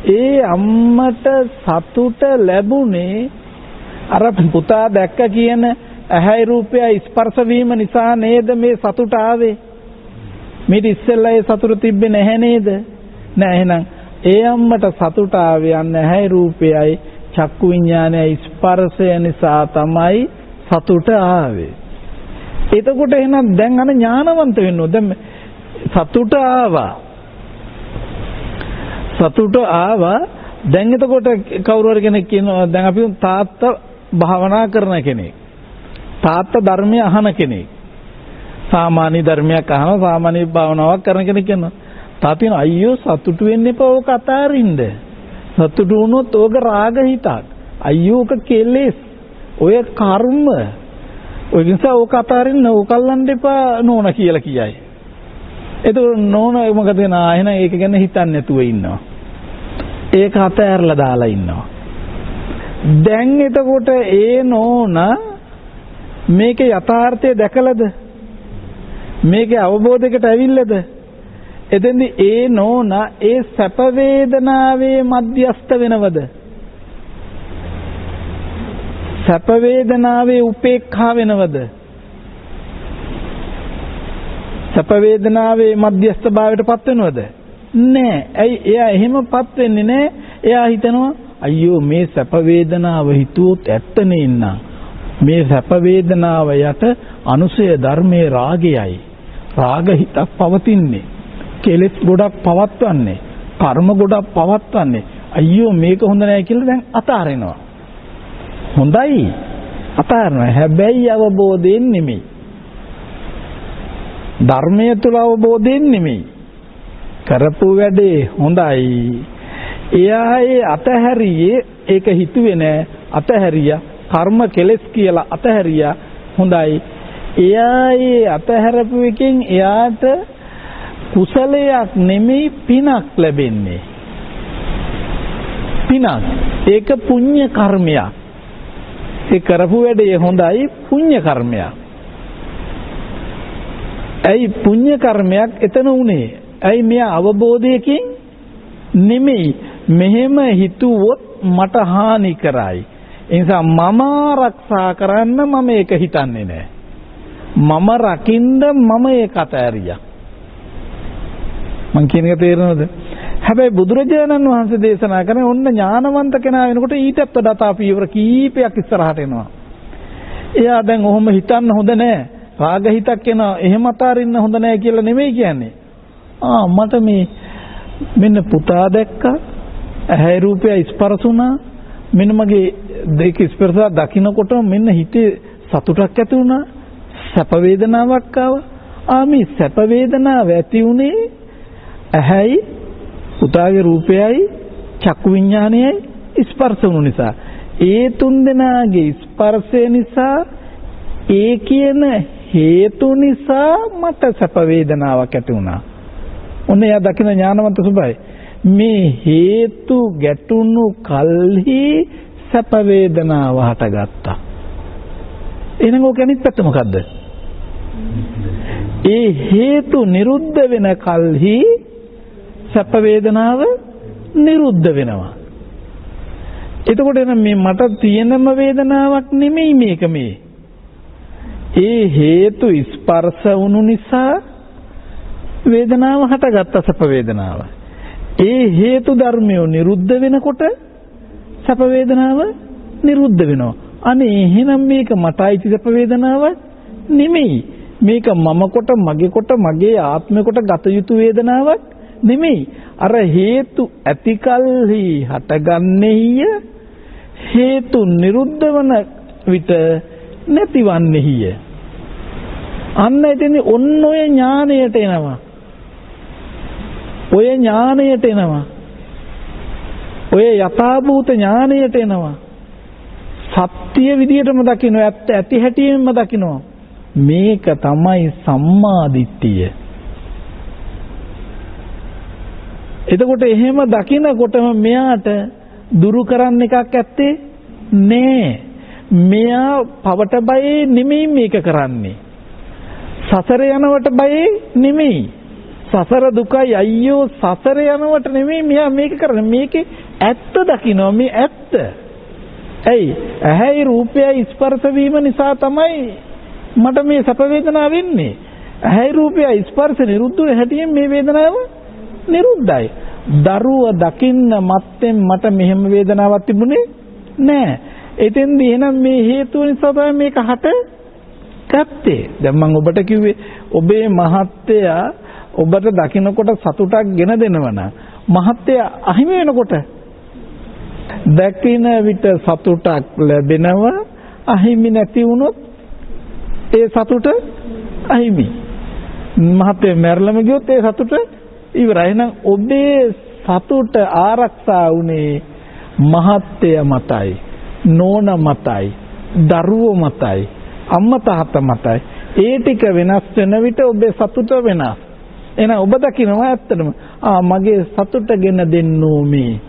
ඒ අම්මට සතුට ලැබුණේ අර පුතා දැක්ක කියන ඇහැයි රූපයයි ස්පර්ශ වීම නිසා නේද මේ සතුට ආවේ? මේ ඉස්සෙල්ලා ඒ සතුට තිබ්බේ නැහැ නේද? නෑ. එහෙනම් ඒ අම්මට සතුට ආවේ අන්න ඇහැයි රූපයයි චක්කු විඥානයයි ස්පර්ශය නිසා තමයි සතුට ආවේ. එතකොට එහෙනම් දැන් අන ඥානවන්ත වෙන්න ඕන. දැන් සතුට ආවා. දැන් එතකොට කවුරු හරි කෙනෙක් කියනවා දැන් අපි තාත්තා භාවනා කරන කෙනෙක්. තාත්තා ධර්මය අහන කෙනෙක්. සාමාන්‍ය ධර්මයක් අහන සාමාන්‍ය භාවනාවක් කරන කෙනෙක් කියනවා. තාත්තා අයියෝ සතුටු වෙන්න එපා ඕක අතාරින්න. සතුටු වුණොත් ඕක රාග හිතක්. අයියෝ ඕක කෙලෙස්. ඔය කර්ම. ඔය නිසා ඕක අතාරින්න ඕකල්ලන්න එපා නෝන කියලා කියයි. එතකොට නෝන මොකද නා එහෙනම් ඒක ගැන හිතන්නේ නැතුව ඉන්නවා. ඒක අතෑරලා දාලා ඉන්නවා. දැන් එතකොට ඒ නෝන මේකේ යථාර්ථය දැකලාද? මේකේ අවබෝධයකට ඇවිල්ලාද? එතෙන්දි ඒ නෝන ඒ සැප වේදනාවේ මධ්‍යස්ත වෙනවද? සැප වේදනාවේ උපේක්ඛා වෙනවද? සැප වේදනාවේ මධ්‍යස්ත භාවයටපත් වෙනවද? නෑ. ඇයි එයා එහෙමපත් වෙන්නේ නෑ. එයා හිතනවා අයියෝ මේ සැප වේදනාව හිතුවොත් ඇත්තනේ ඉන්නා. මේ සැප වේදනාව යට අනුසය ධර්මයේ රාගයයි. රාග හිතක් පවතින්නේ. කෙලෙස් ගොඩක් පවත්වන්නේ. කර්ම ගොඩක් පවත්වන්නේ. අයියෝ මේක හොඳ නෑ කියලා දැන් අතාරිනවා. හොඳයි. අතාරිනවා. හැබැයි අවබෝධයෙන් නෙමෙයි. ධර්මය තුල අවබෝධයෙන් නෙමෙයි. කරපු වැඩේ හොඳයි. එයා ඒ අතහැරියේ ඒක හිතුවේ නෑ. අතහැරියා. කර්ම කෙලස් කියලා අතහැරියා. හොඳයි. එයා ඒ අතහැරපු එකෙන් එයාට කුසලයක් නෙමෙයි පිනක් ලැබෙන්නේ. පිනක්. ඒක පුණ්‍ය කර්මයක්. ඒ කරපු වැඩේ හොඳයි පුණ්‍ය කර්මයක්. ඇයි පුණ්‍ය කර්මයක් එතන උනේ? ඇයි මෙයා අවබෝධයකින් නෙමෙයි. මෙහෙම හිතුවොත් මට හානි කරයි. ඒ නිසා මම ආරක්ෂා කරන්න මම ඒක හිතන්නේ නැහැ. මම රකින්න මම ඒක අතෑරියා. මං කියන එක තේරෙනවද? හැබැයි බුදුරජාණන් වහන්සේ දේශනා කරන ඔන්න ඥානවන්ත කෙනා වෙනකොට ඊටත් වඩා තා පියවර කීපයක් ඉස්සරහට එනවා. එයා දැන් ඔහොම හිතන්න හොඳ නැහැ. රාග හිතක් එනවා. එහෙම අතාරින්න හොඳ නැහැ කියලා නෙමෙයි කියන්නේ. මට මේ මෙන්න පුතා දැක්කා. ඇහැ රූපය ස්පර්ශ වුණා. මෙන්න මගේ දෙක ස්පර්ශ දකින්නකොට මෙන්න හිතේ සතුටක් ඇති වුණා. සැප වේදනාවක් ආවා. මේ සැප වේදනාව ඇති උනේ ඇහැයි පුතාගේ රූපයයි චක්කු විඥානයයි ස්පර්ශ වුණු නිසා. ඒ තුන් දෙනාගේ ස්පර්ශය නිසා ඒ කියන හේතු නිසා මට සැප වේදනාවක් ඇති වුණා. ඔන්න එයා දකින ඥානවන්ත සුභයි. මේ හේතු ගැටුණු කල්හි සැප වේදනාව හටගත්තා. එහෙනම් ඔක අනිත් පැත්ත මොකද්ද? ඒ හේතු නිරුද්ධ වෙන කල්හි සැප වේදනාව නිරුද්ධ වෙනවා. එතකොට එනම් මේ මට තියෙනම වේදනාවක් නෙමෙයි මේක මේ. ඒ හේතු ස්පර්ශ වුණු නිසා වේදනාව හටගත්ත සැප වේදනාව. ඒ හේතු ධර්මය නිරුද්ධ වෙනකොට සැප වේදනාව නිරුද්ධ වෙනවා. අනේ එහෙනම් මේක මට අයිති සැප වේදනාවක් නෙමෙයි. මේක මම කොට මගේ කොට මගේ ආත්මය කොට ගත යුතු වේදනාවක් නෙමෙයි. අර හේතු ඇතිකල්හි හටගන්නේය, හේතු නිරුද්ධ වන විට නැතිවන්නේය. අන්න එතෙන්දී ඔන්න ඔය ඥාණයට එනවා. ඔය ඥාණයට එනවා. ඔය යථාභූත ඥාණයට එනවා. සත්‍ය විදියටම දකින්න, ඇත්ත ඇති හැටියෙන්ම දකින්න. මේක තමයි සම්මා දිට්ඨිය. එතකොට එහෙම දකිනකොටම මෙයාට දුරු කරන්න එකක් ඇත්තේ නෑ. මෙයා පවට බයේ නෙමෙයි මේක කරන්නේ. සසර යනවට බයේ නෙමෙයි. සසර දුකයි අයියෝ සසර යනවට නෙමෙයි මෙයා මේක කරන්නේ. මේකේ ඇත්ත දකින්නවා. මේ ඇත්ත. ඇයි? ඇහැයි රූපයයි ස්පර්ශ වීම නිසා තමයි මට මේ සැප වේදනාව වෙන්නේ. ඇහැයි රූපයයි ස්පර්ශ නිරුද්ධ හැටියෙන් මේ වේදනාව නිරුද්ධයි. දරුව දකින්න මත්තෙන් මට මෙහෙම වේදනාවක් තිබුණේ නෑ. එතෙන්දී එහෙනම් මේ හේතුව නිසා තමයි මේක හටගත්තේ. දැන් මම ඔබට කිව්වේ ඔබේ මහත්තයා ඔබට දකින්නකොට සතුටක් ගෙන දෙනවා නම් මහත්තයා අහිමි වෙනකොට දැකින විට සතුටක් ලැබෙනවා. අහිමි නැති වුණොත් ඒ සතුට අහිමි. මහත්තයා මැරලම ගියොත් ඒ සතුට ඉවරයි. එහෙනම් ඔබේ සතුට ආරක්ෂා වුණේ මහත්තයා මතයි, නෝනා මතයි, දරුවෝ මතයි, අම්මා තාත්තා මතයි. ඒ ටික වෙනස් වෙන විට ඔබේ සතුට වෙනස්. එහෙනම් ඔබ දකිනවා ඇත්තටම මගේ සතුට ගෙන දෙන්නෝ මේ.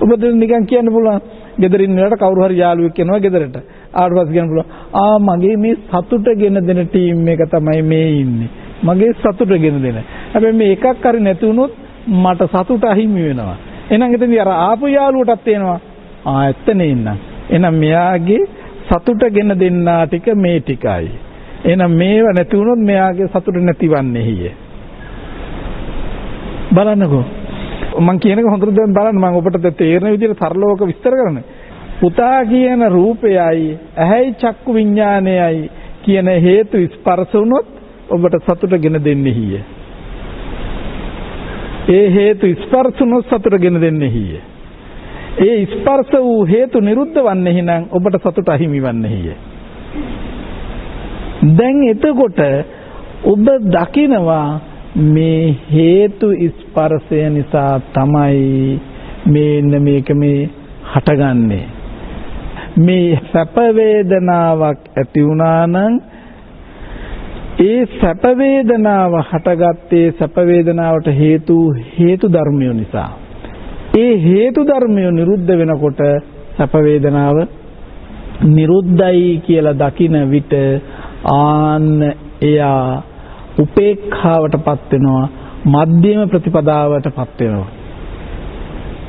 ඔබට නිකන් කියන්න පුළුවන් ගෙදරින් වලට කවුරු හරි යාළුවෙක් එනවා ගෙදරට. ආවට පස්සේ කියන්න පුළුවන් මගේ මේ සතුට ගෙන දෙන ටීම් එක තමයි මේ ඉන්නේ. මගේ සතුට ගෙන දෙන. හැබැයි මේ එකක් හරි නැති වුණොත් මට සතුට අහිමි වෙනවා. එහෙනම් එතනදී අර ආපු යාළුවටත් එනවා ඇත්තනේ ඉන්න. එහෙනම් මෙයාගේ සතුට ගෙන දෙන්නා ටික මේ ටිකයි. එහෙනම් මේව නැති වුණොත් මෙයාගේ සතුට නැතිවන්නේ හිය. බලන්නකෝ. මම කියන එක හොඳට දැන් බලන්න මම ඔබට තේරෙන විදිහට සරලවක විස්තර කරන්නේ. පුතා කියන රූපයයි ඇහැයි චක්කු විඥානයයි කියන හේතු ස්පර්ශ වුණොත් ඔබට සතුට ගෙන දෙන්නේ හිය. ඒ හේතු ස්පර්ශ වුණොත් සතුට ගෙන දෙන්නේ හිය. ඒ ස්පර්ශ වූ හේතු නිරුද්ධ වන්නේ හිනම් ඔබට සතුට අහිමි වන්නේ හිය. දැන් එතකොට ඔබ දකිනවා මේ හේතු ස්පර්ශය නිසා තමයි මේන්න මේක මේ හටගන්නේ. මේ සැප වේදනාවක් ඇති වුණා නම් ඒ සැප වේදනාව හටගත්තේ සැප වේදනාවට හේතු ධර්මය නිසා. ඒ හේතු ධර්මය නිරුද්ධ වෙනකොට සැප වේදනාව නිරුද්ධයි කියලා දකින විට ආන්න එයා උපේක්ඛාවටපත් වෙනවා, මධ්‍යම ප්‍රතිපදාවටපත් වෙනවා.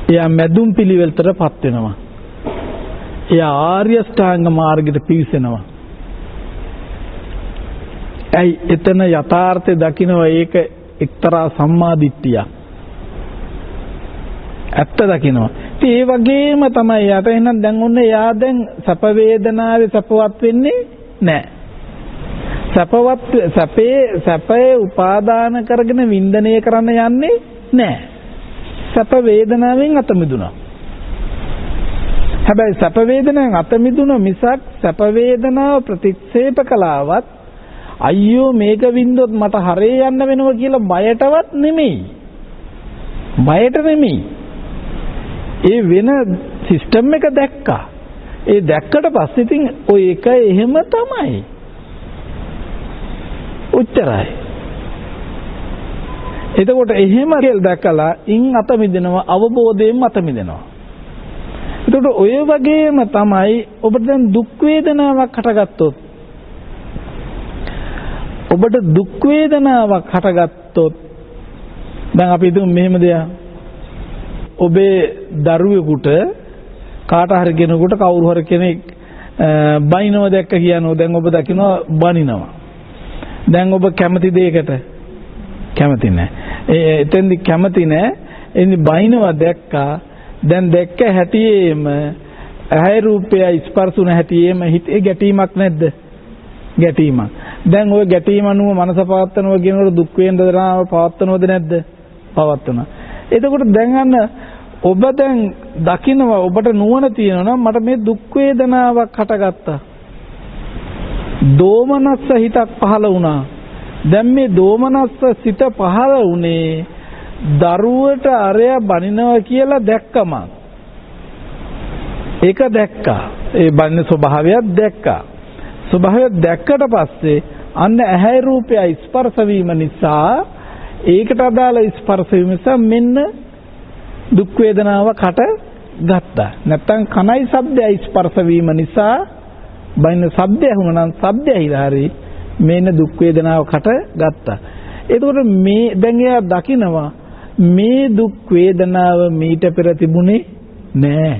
එයා මැදුම් පිළිවෙලටපත් වෙනවා. එයා ආර්ය ශ්‍රාංග මාර්ගයට පිවිසෙනවා. ඇයි එතන යථාර්ථය දකිනවා ඒක එක්තරා සම්මා දිට්ඨියක්. ඇත්ත දකිනවා. ඉතින් ඒ වගේම තමයි යට එහෙනම් දැන් ඔන්න එයා දැන් සැප වේදනාවේ සැපවත් වෙන්නේ නැහැ. සැපේ උපාදාන කරගෙන වින්දනය කරන්න යන්නේ නැහැ. සැප වේදනාවෙන් අත මිදුණා. හැබැයි සැප වේදනාවෙන් අත මිදුණ මිසක් සැප වේදනාව ප්‍රතික්ෂේප කළාවත් අයියෝ මේක වින්දොත් මට හරේ යන්න වෙනවා කියලා බයටවත් නෙමෙයි. බයට නෙමෙයි. ඒ වෙන සිස්ටම් එක දැක්කා. ඒ දැක්කට පස්සේ ඉතින් ඔය එක එහෙම තමයි. උච්චරයි. එතකොට එහෙම කියලා දැකලා ඉන් අත මිදෙනවා, අවබෝධයෙන් අත මිදෙනවා. එතකොට ඔය වගේම තමයි ඔබට දැන් දුක් වේදනාවක් හටගත්තොත් දැන් අපි හිතමු මෙහෙම දෙයක්. ඔබේ දරුවෙකුට කාට හරි කෙනෙකුට කවුරු හරි කෙනෙක් බනිනව දැක්ක කියනවා. දැන් ඔබ දකිනවා බනිනවා. දැන් ඔබ කැමති දෙයකට කැමති නැහැ. එතෙන්දි කැමති නැහැ. එනි බනිනව දැක්කා. දැන් දැක්ක හැටියේම ඇහැ රූපය ස්පර්ශුන හැටියේම හිතේ ගැටීමක් නැද්ද? ගැටීමක්. දැන් ওই ගැටීම අනුව මනස පවත්වනවා කියනකොට දුක් වේදනාව පවත්වනවද නැද්ද? පවත්වනවා. එතකොට දැන් අන්න ඔබ දැන් දකින්නවා ඔබට නුවණ තියෙනවා නම් මට මේ දුක් වේදනාවක් හටගත්තා. දෝමනස්ස හිතක් පහළ වුණා. දැන් මේ දෝමනස්ස සිත පහළ වුණේ දරුවට අරයා බනිනවා කියලා දැක්කම. ඒක දැක්කා. ඒ බනින ස්වභාවයක් දැක්කා. ස්වභාවය දැක්කට පස්සේ අන්න ඇහැ රූපය ස්පර්ශ වීම නිසා ඒකට අදාළ ස්පර්ශ වීම නිසා මෙන්න දුක් වේදනාවකට ගත්තා. නැත්තම් කනයි ශබ්දයයි ස්පර්ශ වීම නිසා බයින ශබ්දය වුණා නම් ශබ්දය ඇහිලා හරි මෙන්න දුක් වේදනාවකට ගත්තා. එතකොට මේ දැන් එයා දකිනවා මේ දුක් වේදනාව මීට පෙර තිබුණේ නෑ.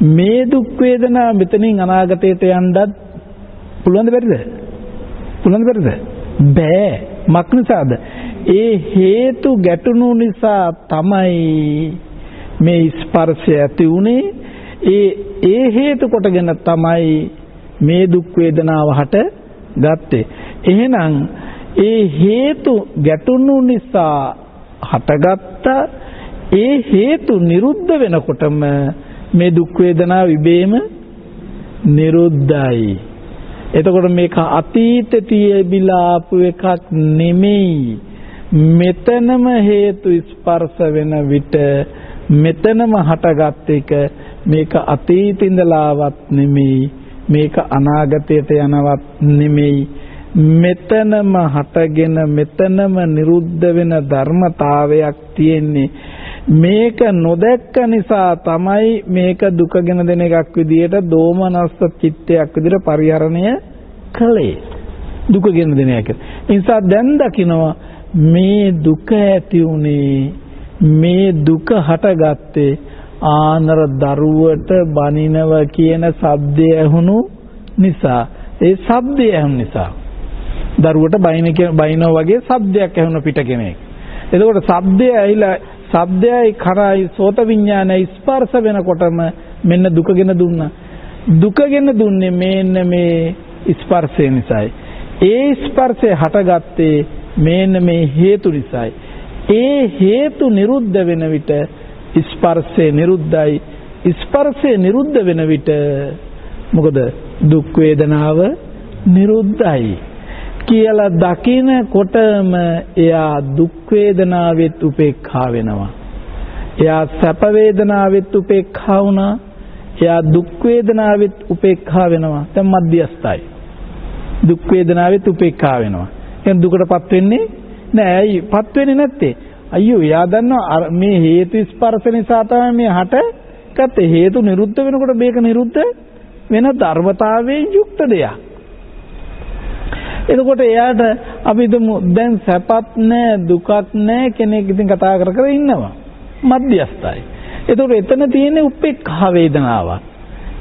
මේ දුක් වේදනාව මෙතනින් අනාගතයට යන්නත් පුළුවන්ද බැරිද? පුළුවන්ද බැරිද? බෑ. මක් නිසාද? ඒ හේතු ගැටුණු නිසා තමයි මේ ස්පර්ශය ඇති උනේ. ඒ හේතු කොටගෙන තමයි මේ දුක් වේදනාව හට ගත්තේ. එහෙනම් ඒ හේතු ගැටුණු නිසා හටගත්ත ඒ හේතු නිරුද්ධ වෙනකොටම මේ දුක් වේදනාව ඉබේම නිරුද්ධයි. එතකොට මේක අතීතයේ තියබිලා ආපු එකක් නෙමෙයි. මෙතනම හේතු ස්පර්ශ වෙන විට මෙතනම හටගත් එක. මේක අතීතේ ඉඳලාවත් නෙමෙයි. මේක අනාගතයට යනවත් නෙමෙයි. මෙතනම හටගෙන මෙතනම නිරුද්ධ වෙන ධර්මතාවයක් තියෙන්නේ. මේක නොදැක්ක නිසා තමයි මේක දුකගෙන දෙන එකක් විදියට දෝමනස්ස චිත්තයක් විදියට පරිහරණය කළේ. දුකගෙන දෙන එක. ඒ නිසා දැන් දකිනවා මේ දුක ඇති උනේ මේ දුක හටගත්තේ ආනර දරුවට බනිනව කියන ශබ්දය ඇහුණු නිසා. ඒ ශබ්දය ඇහුණු නිසා දරුවට බනිනව වගේ ශබ්දයක් ඇහුණ පිට කෙනෙක්. එතකොට ශබ්දය ඇහිලා ශබ්දයයි කරයි සෝත විඥානයි ස්පර්ශ වෙනකොටම මෙන්න දුකගෙන දුන්නා. දුකගෙන දුන්නේ මෙන්න මේ ස්පර්ශය නිසායි. ඒ ස්පර්ශය හටගත්තේ මෙන්න මේ හේතු නිසායි. ඒ හේතු නිරුද්ධ වෙන විට ස්පර්ශය නිරුද්ධයි. ස්පර්ශය නිරුද්ධ වෙන විට මොකද දුක් වේදනාව නිරුද්ධයි කියලා දකිනකොටම එයා දුක් වේදනාවෙත් උපේක්ඛා වෙනවා. එයා සැප වේදනාවෙත් උපේක්ඛා වුණා. එයා දුක් වේදනාවෙත් උපේක්ඛා වෙනවා. දැන් මධ්‍යස්ථයි. දුක් වේදනාවෙත් උපේක්ඛා වෙනවා. එහෙනම් දුකටපත් වෙන්නේ නෑ. ඇයිපත් වෙන්නේ නැත්තේ? අයියෝ එයා දන්නවා මේ හේතු ස්පර්ශ නිසා තමයි මේ හටගත්තේ. හේතු නිරුද්ධ වෙනකොට මේක නිරුද්ධ වෙන ධර්මතාවයෙන් යුක්ත දෙයක්. එතකොට එයාට අපි දැන් සැපත් නැහැ දුකක් නැහැ කෙනෙක් ඉතින් කතා කර කර ඉන්නවා. මධ්‍යස්ථයි. එතකොට එතන තියෙන උපේක්ඛා වේදනාවක්.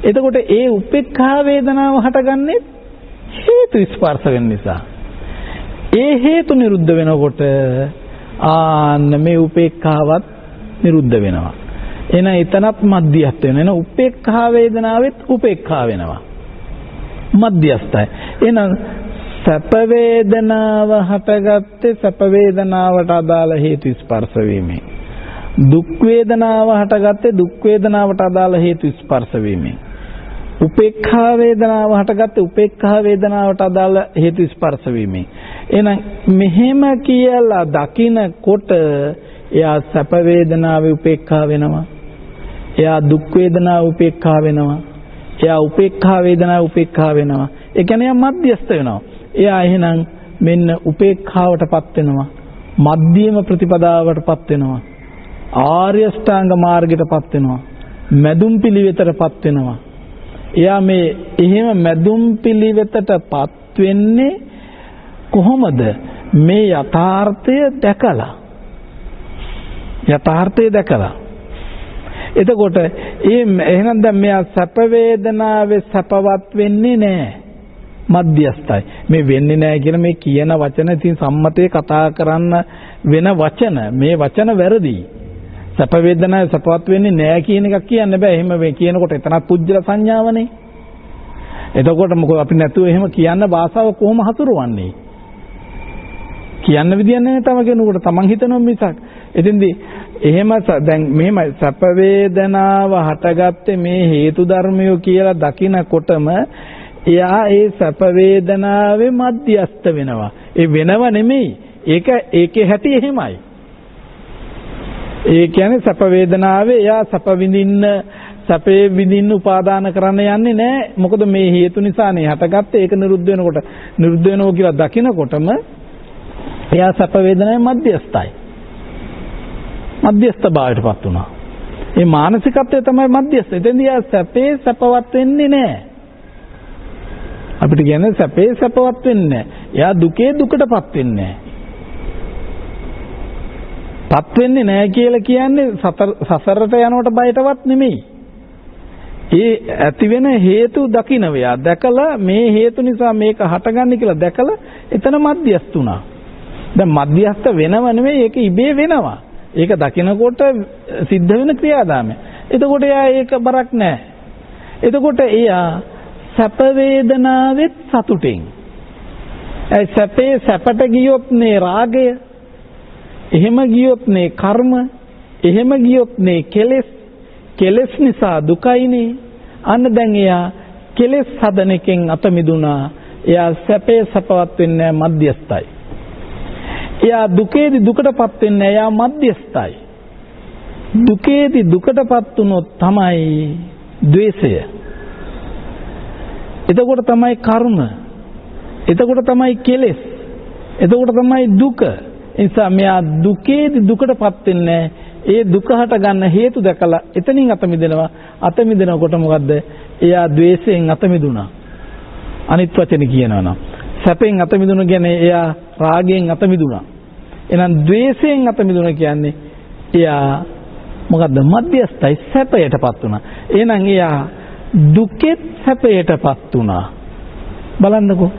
එතකොට ඒ උපේක්ඛා වේදනාව හටගන්නේ හේතු ස්පර්ශ වෙන නිසා. ඒ හේතු නිරුද්ධ වෙනකොට ආන්න මේ උපේක්ඛාවත් නිරුද්ධ වෙනවා. එහෙනම් එතනත් මධ්‍යස්ථ වෙනවා. එහෙනම් උපේක්ඛා වේදනාවෙත් උපේක්ඛා වෙනවා. මධ්‍යස්ථයි. එහෙනම් සැප වේදනාව හටගත්තේ සැප වේදනාවට අදාළ හේතු ස්පර්ශ වීමෙන්. දුක් වේදනාව හටගත්තේ දුක් වේදනාවට අදාළ හේතු ස්පර්ශ වීමෙන්. උපේක්ඛා වේදනාව හටගත්තේ උපේක්ඛා වේදනාවට අදාළ හේතු ස්පර්ශ වීමෙන්. එහෙනම් මෙහෙම කියලා දකිනකොට එයා සැප වේදනාවේ උපේක්ඛා වෙනවා. එයා දුක් වේදනාව උපේක්ඛා වෙනවා. එයා උපේක්ඛා වේදනාව උපේක්ඛා වෙනවා. ඒ කියන්නේ එයා මධ්‍යස්ථ වෙනවා. එයා එහෙනම් මෙන්න උපේක්ඛාවටපත් වෙනවා. මධ්‍යම ප්‍රතිපදාවටපත් වෙනවා. ආර්ය ශ්‍රාංග මාර්ගයටපත් වෙනවා. මැදුම් පිළිවෙතටපත් වෙනවා. එයා මේ එහෙම මැදුම් පිළිවෙතටපත් වෙන්නේ කොහොමද? මේ යථාර්ථය දැකලා. යථාර්ථය දැකලා. එතකොට එහෙනම් දැන් මෙයා සැප වේදනාවේ සැපවත් වෙන්නේ නැහැ. මධ්‍යස්ථයි. මේ වෙන්නේ නැහැ කියන මේ කියන වචන ඉතින් සම්මතයේ කතා කරන්න වෙන වචන. මේ වචන වැරදි. සැප වේදනාවේ සැපවත් වෙන්නේ නැහැ කියන එකක් කියන්න බෑ. එහෙම මේ කියනකොට එතනත් පුජ්‍යල සංඥාවනේ. එතකොට මොකද අපි නැතුව එහෙම කියන්න භාෂාව කොහොම හසුරවන්නේ? කියන්න විදියක් නැහැ තම කෙනෙකුට. තමන් හිතනවා මිසක්. එතින්දී එහෙම දැන් මෙහෙම සැප වේදනාව හටගත්තේ මේ හේතු ධර්මයෝ කියලා දකිනකොටම එයා ඒ සැප වේදනාවේ මධ්‍යස්ත වෙනවා. ඒ වෙනව නෙමෙයි. ඒකේ හැටි එහෙමයි. ඒ කියන්නේ සැප වේදනාවේ එයා සැප විඳින්න සැපේ විඳින්න උපාදාන කරන්න යන්නේ නැහැ. මොකද මේ හේතු නිසානේ හටගත්තේ. ඒක නිරුද්ධ වෙනවා කියලා දකිනකොටම එයා සැප වේදනාවේ මධ්‍යස්තයි. මධ්‍යස්ත භාවයටපත් වුණා. මේ මානසිකත්වය තමයි මධ්‍යස්ත. එතෙන්දී එයා සැපේ සැපවත් වෙන්නේ නැහැ. අපිට කියන්නේ සැපේ සැපවත් වෙන්නේ නැහැ. එයා දුකේ දුකටපත් වෙන්නේ නැහැ. පත් වෙන්නේ නැහැ කියලා කියන්නේ සසරට යනකොට බයටවත් නෙමෙයි. ඒ ඇති වෙන හේතු දකින්න වෙයා දැකලා මේ හේතු නිසා මේක හටගන්නේ කියලා දැකලා එතන මධ්‍යස්ත වුණා. දැන් මධ්‍යස්ත වෙනව නෙමෙයි ඒක ඉබේ වෙනවා. ඒක දකිනකොට සිද්ධ වෙන ක්‍රියාදාමය. එතකොට එයා ඒක බරක් නැහැ. එතකොට එයා සැප වේදනාවෙත් සතුටින්. ඒ සැපේ සැපට ගියොත් නේ රාගය. එහෙම ගියොත් නේ කර්ම. එහෙම ගියොත් නේ කෙලෙස්. කෙලෙස් නිසා දුකයිනේ. අන්න දැන් එයා කෙලෙස් හදන එකෙන් අත මිදුණා. එයා සැපේ සැපවත් වෙන්නේ මධ්‍යස්ථයි. එයා දුකේදී දුකටපත් වෙන්නේ එයා මධ්‍යස්ථයි. දුකේදී දුකටපත් වුණොත් තමයි ද්වේෂය. එතකොට තමයි කර්ම. එතකොට තමයි කෙලෙස්. එතකොට තමයි දුක. ඒ නිසා මෙයා දුකේදී දුකටපත් වෙන්නේ ඒ දුක හට ගන්න හේතු දැකලා එතනින් අත මිදෙනවා. අත මිදෙනකොට මොකද්ද? එයා ද්වේෂයෙන් අත මිදුණා. අනිත් වචනේ කියනවා නම් සැපෙන් අත මිදුණ කියන්නේ එයා රාගයෙන් අත මිදුණා. එහෙනම් ද්වේෂයෙන් අත මිදුණ කියන්නේ එයා මොකද්ද? මධ්‍යස්ථයි සැපයටපත් වුණා. එහෙනම් එයා දුකෙත් සැපයටපත් වුණා. බලන්නකෝ.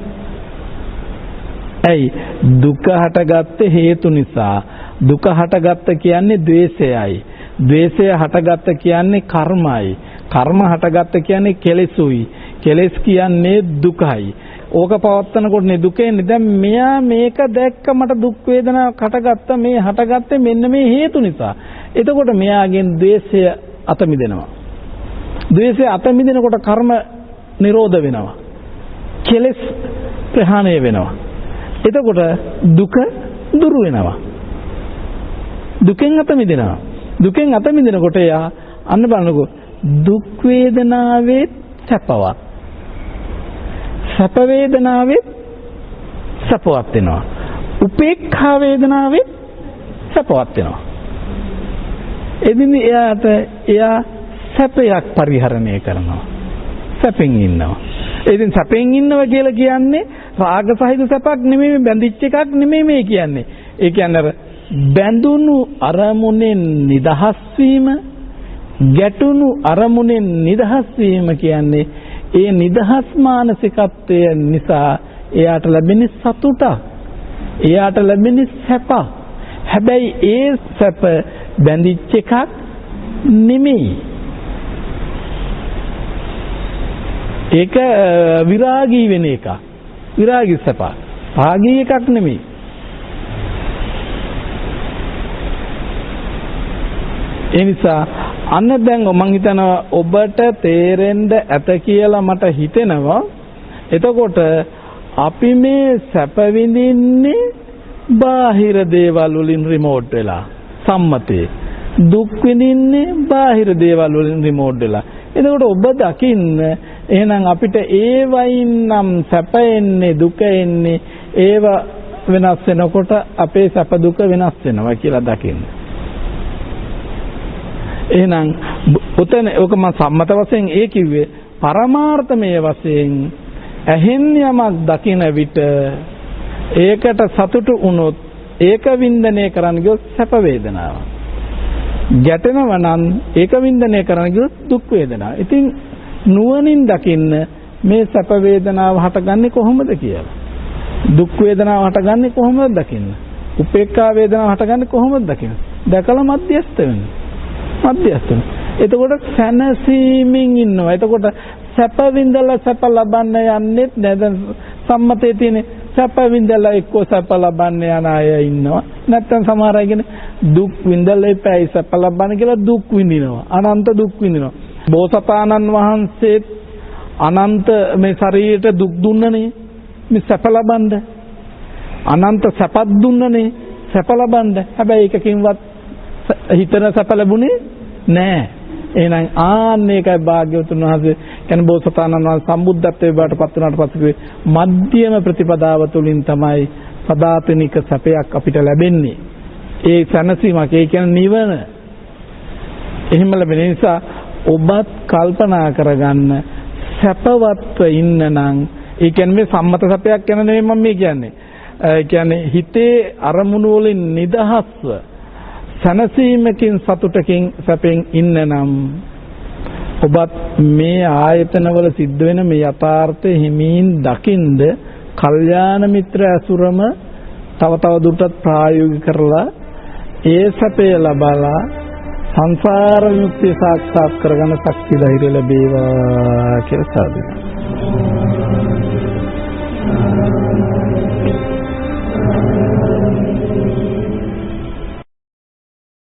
ඇයි දුක හටගත්තේ හේතු නිසා. දුක හටගත්ත කියන්නේ ද්වේෂයයි. ද්වේෂය හටගත්ත කියන්නේ කර්මයි. කර්ම හටගත්ත කියන්නේ කෙලෙසුයි. කෙලෙස් කියන්නේ දුකයි. ඕක පවත්තනකොට නේ දුක එන්නේ. දැන් මෙයා මේක දැක්ක මට දුක් වේදනාවක් හටගත්තා. මේ හටගත්තේ මෙන්න මේ හේතු නිසා. එතකොට මෙයාගෙන් ද්වේෂය අත මිදෙනවා. ද්වේෂය අත මිදෙනකොට කර්ම නිරෝධ වෙනවා. කෙලෙස් ප්‍රහාණය වෙනවා. එතකොට දුක දුරු වෙනවා. දුකෙන් අත මිදෙනවා. දුකෙන් අත මිදෙනකොට එයා අන්න බලනකො දුක් වේදනාවේ සැපවත්. සැප වේදනාවේ සැපවත් වෙනවා. උපේක්ඛා වේදනාවේ සැපවත් වෙනවා. එදින එයා සැපයක් පරිහරණය කරනවා. සැපෙන් ඉන්නවා. ඉතින් සැපෙන් ඉන්නවා කියලා කියන්නේ රාග සහිත සැපක් නෙමෙයි, බැඳිච්ච එකක් නෙමෙයි මේ කියන්නේ. ඒ කියන්නේ බැඳුණු අරමුණෙන් නිදහස් වීම, ගැටුණු අරමුණෙන් නිදහස් වීම කියන්නේ ඒ නිදහස් මානසිකත්වය නිසා එයාට ලැබෙන සතුට, එයාට ලැබෙන සැප. හැබැයි ඒ සැප බැඳිච්ච එකක් නෙමෙයි. ඒක විරාගී වෙන එක. විරාගී සැප. රාගී එකක් නෙමෙයි. ඒ නිසා අන්න දැන් මම හිතනවා ඔබට තේරෙන්න ඇත කියලා මට හිතෙනවා. එතකොට අපි මේ සැප විඳින්නේ බාහිර දේවල් වලින් රිමෝට් වෙලා සම්මතේ. දුක් විඳින්නේ බාහිර දේවල් වලින් රිමෝට් වෙලා. එතකොට ඔබ දකින්න එහෙනම් අපිට ඒ වයින් නම් සැප එන්නේ දුක එන්නේ ඒව වෙනස් වෙනකොට අපේ සැප දුක වෙනස් වෙනවා කියලා දකින්න. එහෙනම් උතන ඔක මම සම්මත වශයෙන් ඒ කිව්වේ පරමාර්ථමය වශයෙන් ඇහෙන් යමක් දකින විට ඒකට සතුටු වුණොත් ඒක වින්දනය කරන්න ගියොත් සැප වේදනාව. ගැටෙනවා නම් ඒක වින්දනය කරන්න ගියොත් දුක් වේදනා. ඉතින් නුවණින් දකින්න මේ සැප වේදනාව හටගන්නේ කොහොමද කියලා. දුක් වේදනාව හටගන්නේ කොහොමද දකින්න. උපේක්ඛා වේදනාව හටගන්නේ කොහොමද දකින්න. දැකලා මධ්‍යස්ත වෙන්න. මධ්‍යස්ත වෙන්න. එතකොට සැනසීමෙන් ඉන්නවා. එතකොට සැප විඳලා සැප ලබන්න යන්නේ නැද සම්මතයේ තියෙන සැප විඳලා එක්ක සැප ලබන්න යන අය ඉන්නවා. නැත්තම් සමහර අය කියන්නේ දුක් විඳලා එපැයි සැප ලබන්න කියලා දුක් විඳිනවා. අනන්ත දුක් විඳිනවා. බෝසතාණන් වහන්සේ අනන්ත මේ ශරීරයට දුක් දුන්නනේ මේ සැප ලබන්න. අනන්ත සැපත් දුන්නනේ සැප ලබන්න. හැබැයි එකකින්වත් හිතන සැප ලැබුණේ නෑ. එහෙනම් ආන්නේකයි භාග්‍යවතුන් වහන්සේ කියන්නේ බෝසතාණන් වහන්සේ සම්බුද්ධත්වයට බාට පත් වුණාට පස්සේ මධ්‍යම ප්‍රතිපදාව තුළින් තමයි සදාතනික සැපයක් අපිට ලැබෙන්නේ. ඒ සැනසීමක් ඒ කියන්නේ නිවන. එහෙම ලැබෙන නිසා ඔබත් කල්පනා කරගන්න සැපවත්ව ඉන්න නම් ඒ කියන්නේ මේ සම්මත සැපයක් ගැන නෙමෙයි මම මේ කියන්නේ. ඒ කියන්නේ හිතේ අරමුණු වලින් නිදහස්ව සනසීමකින් සතුටකින් සැපෙන් ඉන්න නම් ඔබත් මේ ආයතනවල සිද්ධ වෙන මේ යථාර්ථය හිමින් දකින්ද කල්යාණ මිත්‍ර ඇසුරම තව දුරටත් ප්‍රායෝගික කරලා ඒ සැපය ලබලා සංසාර විමුක්තිය සාක්ෂාත් කරගන්න ශක්තිය ධෛර්යය ලැබේවා කියලා සාදුනා.